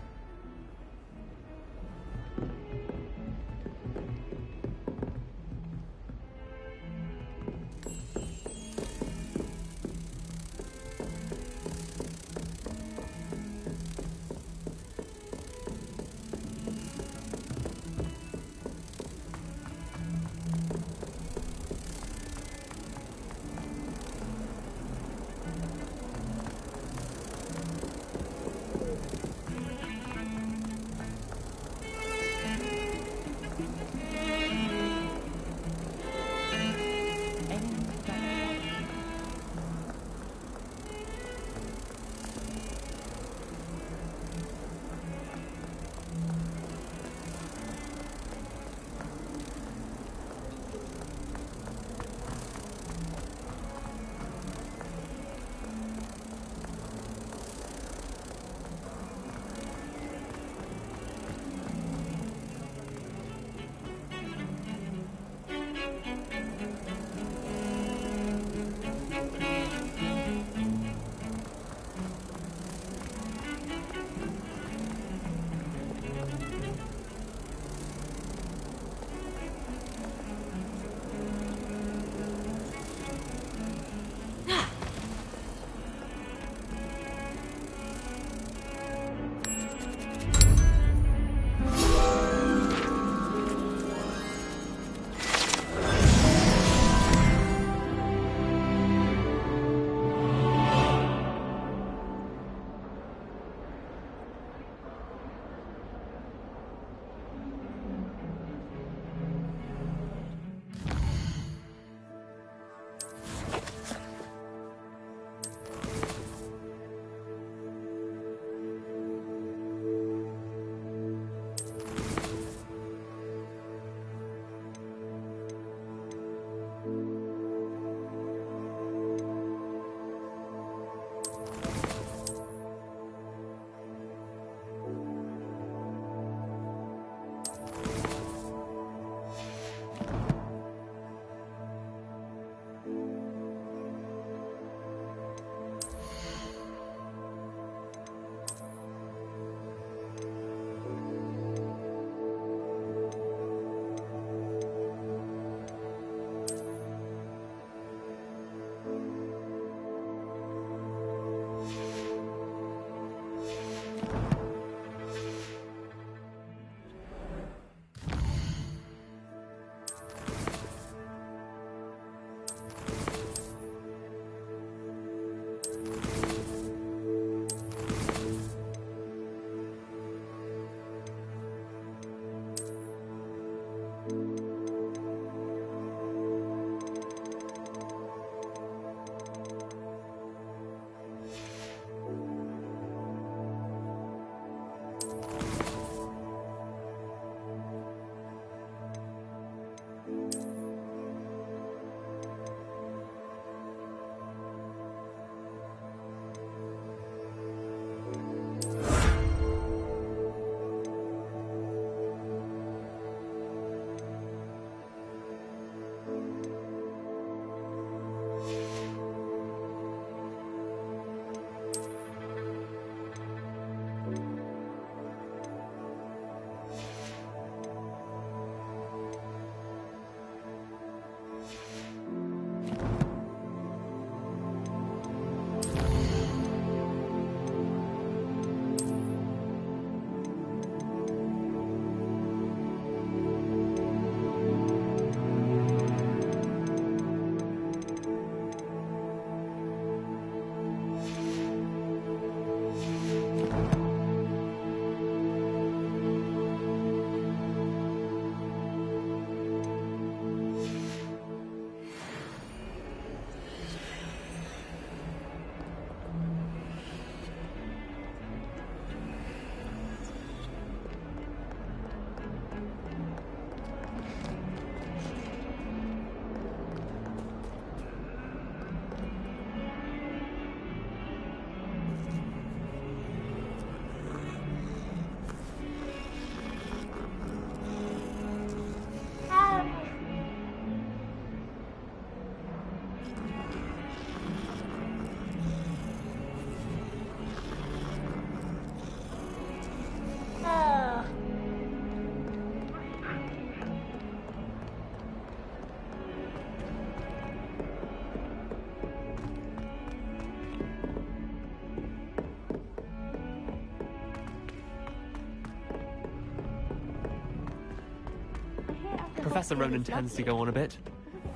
Professor Ronan tends to go on a bit.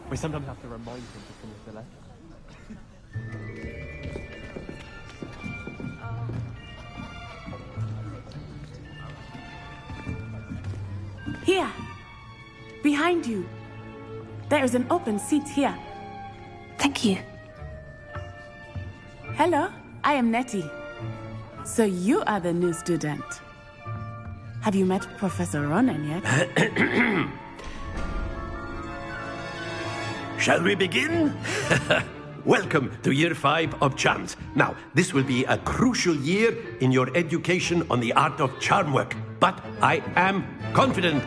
We sometimes have to remind him to finish the lesson. Here! Behind you! There is an open seat here. Thank you. Hello, I am Nettie. So you are the new student. Have you met Professor Ronan yet? Shall we begin? Welcome to Year 5 of Charms. Now, this will be a crucial year in your education on the art of charm work. But I am confident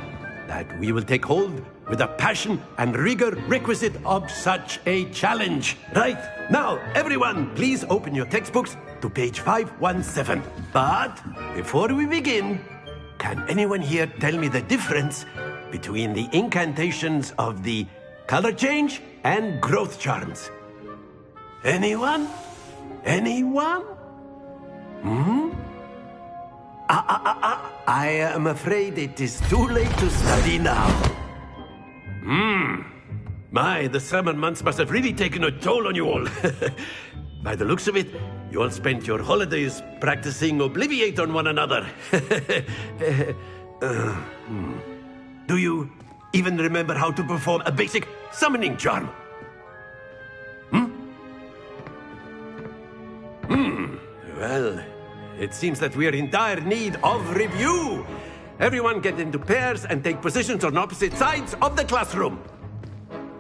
that we will take hold with the passion and rigor requisite of such a challenge. Right, now, everyone, please open your textbooks to page 517. But before we begin, can anyone here tell me the difference between the incantations of the color change and growth charms? Anyone? Anyone? I am afraid it is too late to study now. My, the summer months must have really taken a toll on you all. By the looks of it, you all spent your holidays practicing Obliviate on one another. Do you even remember how to perform a basic summoning charm? Well, it seems that we are in dire need of review. Everyone get into pairs and take positions on opposite sides of the classroom.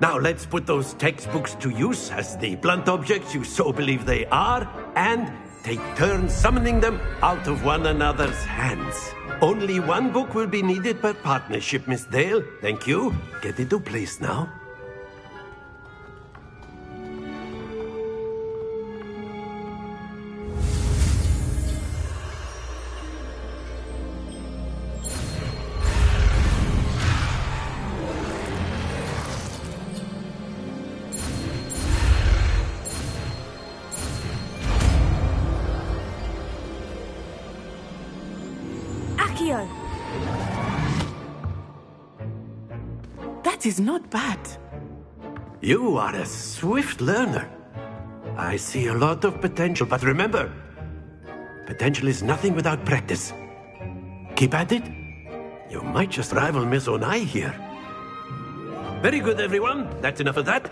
Now let's put those textbooks to use as the blunt objects you so believe they are, and take turns summoning them out of one another's hands. Only one book will be needed per partnership, Miss Dale. Thank you. Get into place now. That is not bad. You are a swift learner. I see a lot of potential, but remember, potential is nothing without practice. Keep at it. You might just rival Miss Onai here. Very good, everyone. That's enough of that.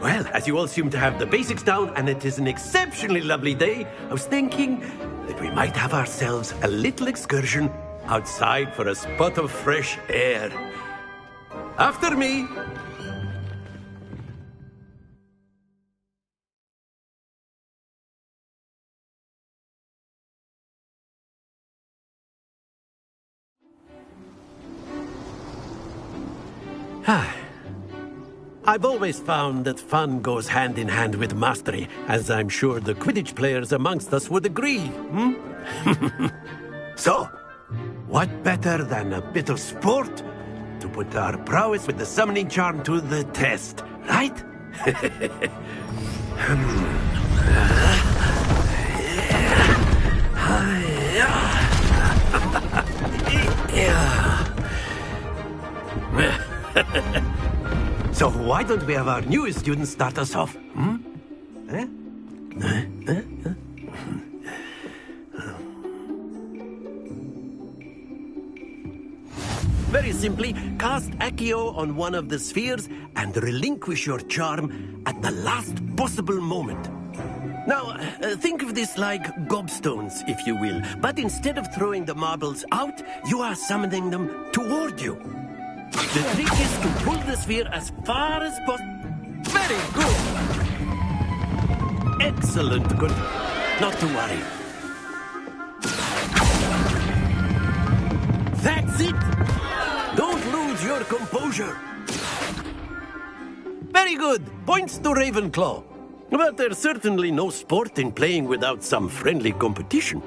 Well, as you all seem to have the basics down, and it is an exceptionally lovely day, I was thinking that we might have ourselves a little excursion outside for a spot of fresh air. After me. I've always found that fun goes hand in hand with mastery, as I'm sure the Quidditch players amongst us would agree. So, what better than a bit of sport to put our prowess with the summoning charm to the test, right? So why don't we have our newest student start us off? Very simply, cast Accio on one of the spheres and relinquish your charm at the last possible moment. Now, think of this like gobstones, if you will. But instead of throwing the marbles out, you are summoning them toward you. The trick is to pull the sphere as far as possible. Very good. Excellent. Good. Not to worry. That's it. Don't lose your composure. Very good. Points to Ravenclaw. But there's certainly no sport in playing without some friendly competition.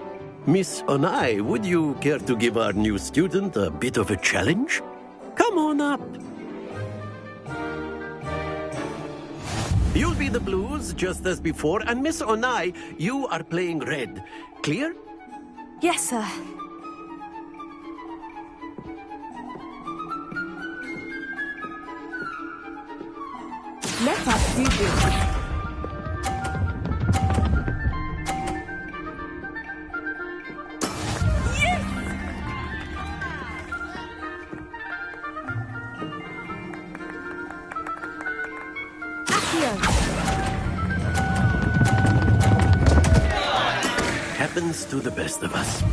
Miss Onai, would you care to give our new student a bit of a challenge? Come on up. You'll be the blues, just as before, and Miss Onai, you are playing red. Clear? Yes, sir. Let us see this. Happens to the best of us.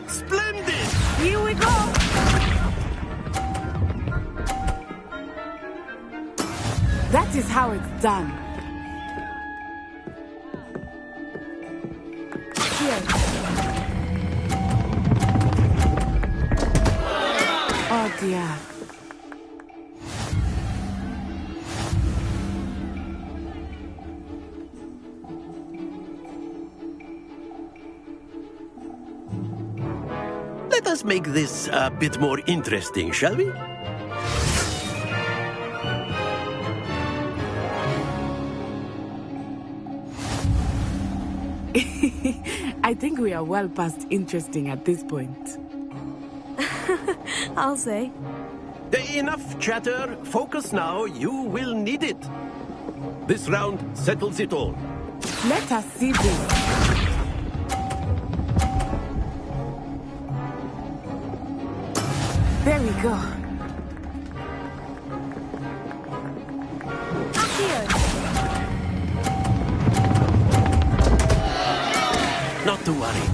Splendid! Here we go! That is how it's done. Oh dear. Let us make this a bit more interesting, shall we? I think we are well past interesting at this point. I'll say. Enough chatter. Focus now. You will need it. This round settles it all. Let us see this. There we go. Not to worry.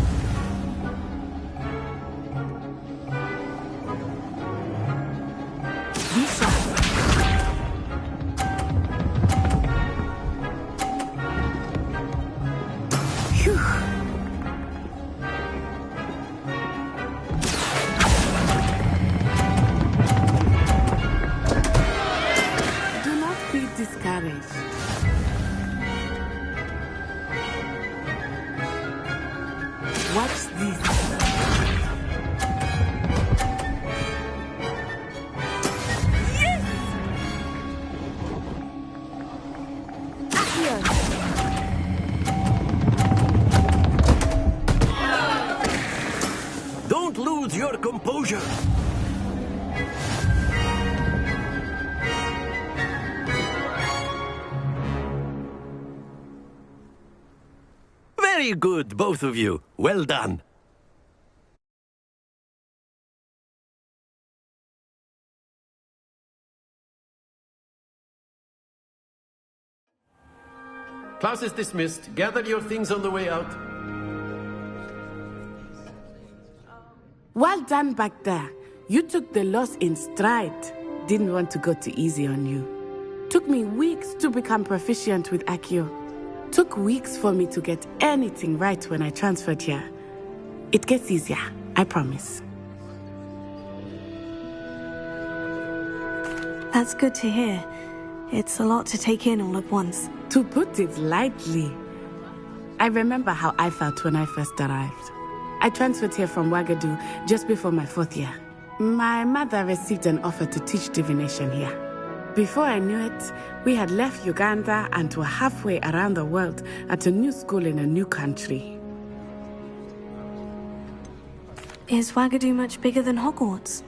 Watch this. Yes! Don't lose your composure. Very good, both of you. Well done. Class is dismissed. Gather your things on the way out. Well done back there. You took the loss in stride. Didn't want to go too easy on you. Took me weeks to become proficient with Accio. Took weeks for me to get anything right when I transferred here. It gets easier, I promise. That's good to hear. It's a lot to take in all at once. To put it lightly. I remember how I felt when I first arrived. I transferred here from Ouagadougou just before my 4th year. My mother received an offer to teach divination here. Before I knew it, we had left Uganda and were halfway around the world at a new school in a new country. Is Ouagadougou much bigger than Hogwarts?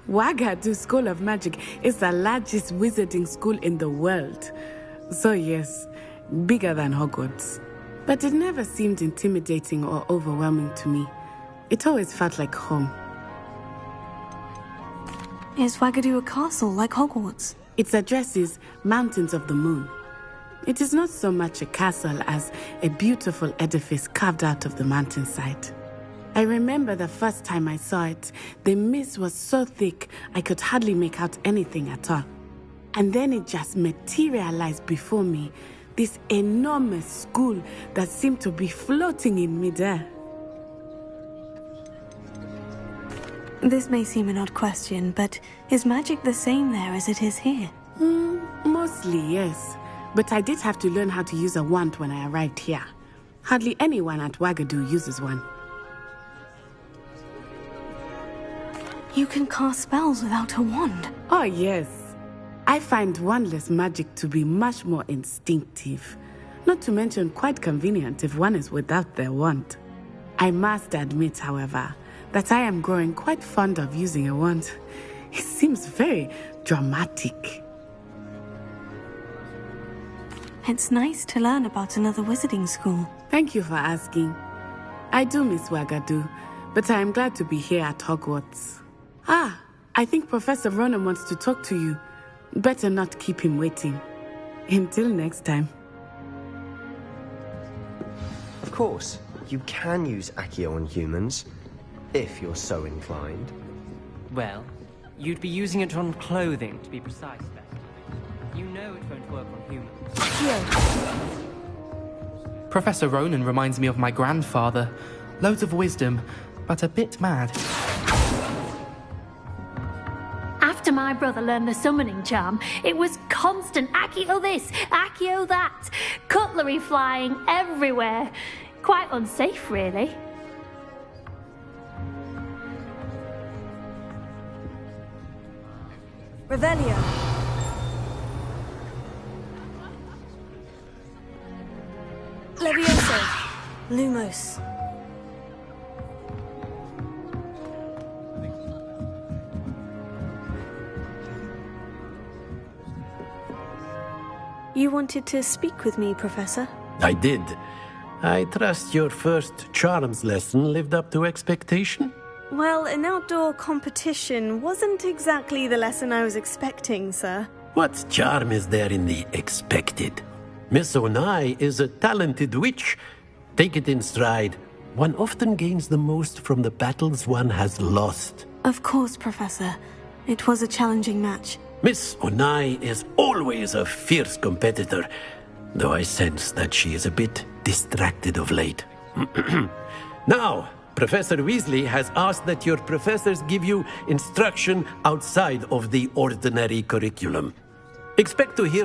Ouagadougou School of Magic is the largest wizarding school in the world. So yes, bigger than Hogwarts. But it never seemed intimidating or overwhelming to me. It always felt like home. Is Ouagadougou a castle like Hogwarts? Its address is Mountains of the Moon. It is not so much a castle as a beautiful edifice carved out of the mountainside. I remember the first time I saw it, the mist was so thick I could hardly make out anything at all. And then it just materialized before me, this enormous school that seemed to be floating in midair. This may seem an odd question, but is magic the same there as it is here? Mostly, yes. But I did have to learn how to use a wand when I arrived here. Hardly anyone at Ouagadougou uses one. You can cast spells without a wand. Oh, yes. I find wandless magic to be much more instinctive. Not to mention quite convenient if one is without their wand. I must admit, however, that I am growing quite fond of using a wand. It seems very dramatic. It's nice to learn about another wizarding school. Thank you for asking. I do miss Wagadu, but I am glad to be here at Hogwarts. Ah, I think Professor Ronan wants to talk to you. Better not keep him waiting. Until next time. Of course, you can use Accio on humans, if you're so inclined. Well, you'd be using it on clothing, to be precise, then. You know it won't work on humans. Professor Ronan reminds me of my grandfather. Loads of wisdom, but a bit mad. After my brother learned the summoning charm, it was constant Accio this, Accio that. Cutlery flying everywhere. Quite unsafe, really. Revelio. Levioso. Lumos. You wanted to speak with me, Professor? I did. I trust your first charms lesson lived up to expectation? Well, an outdoor competition wasn't exactly the lesson I was expecting, sir. What charm is there in the expected? Miss Onai is a talented witch. Take it in stride. One often gains the most from the battles one has lost. Of course, Professor. It was a challenging match. Miss Onai is always a fierce competitor, though I sense that she is a bit distracted of late. Now, Professor Weasley has asked that your professors give you instruction outside of the ordinary curriculum. Expect to hear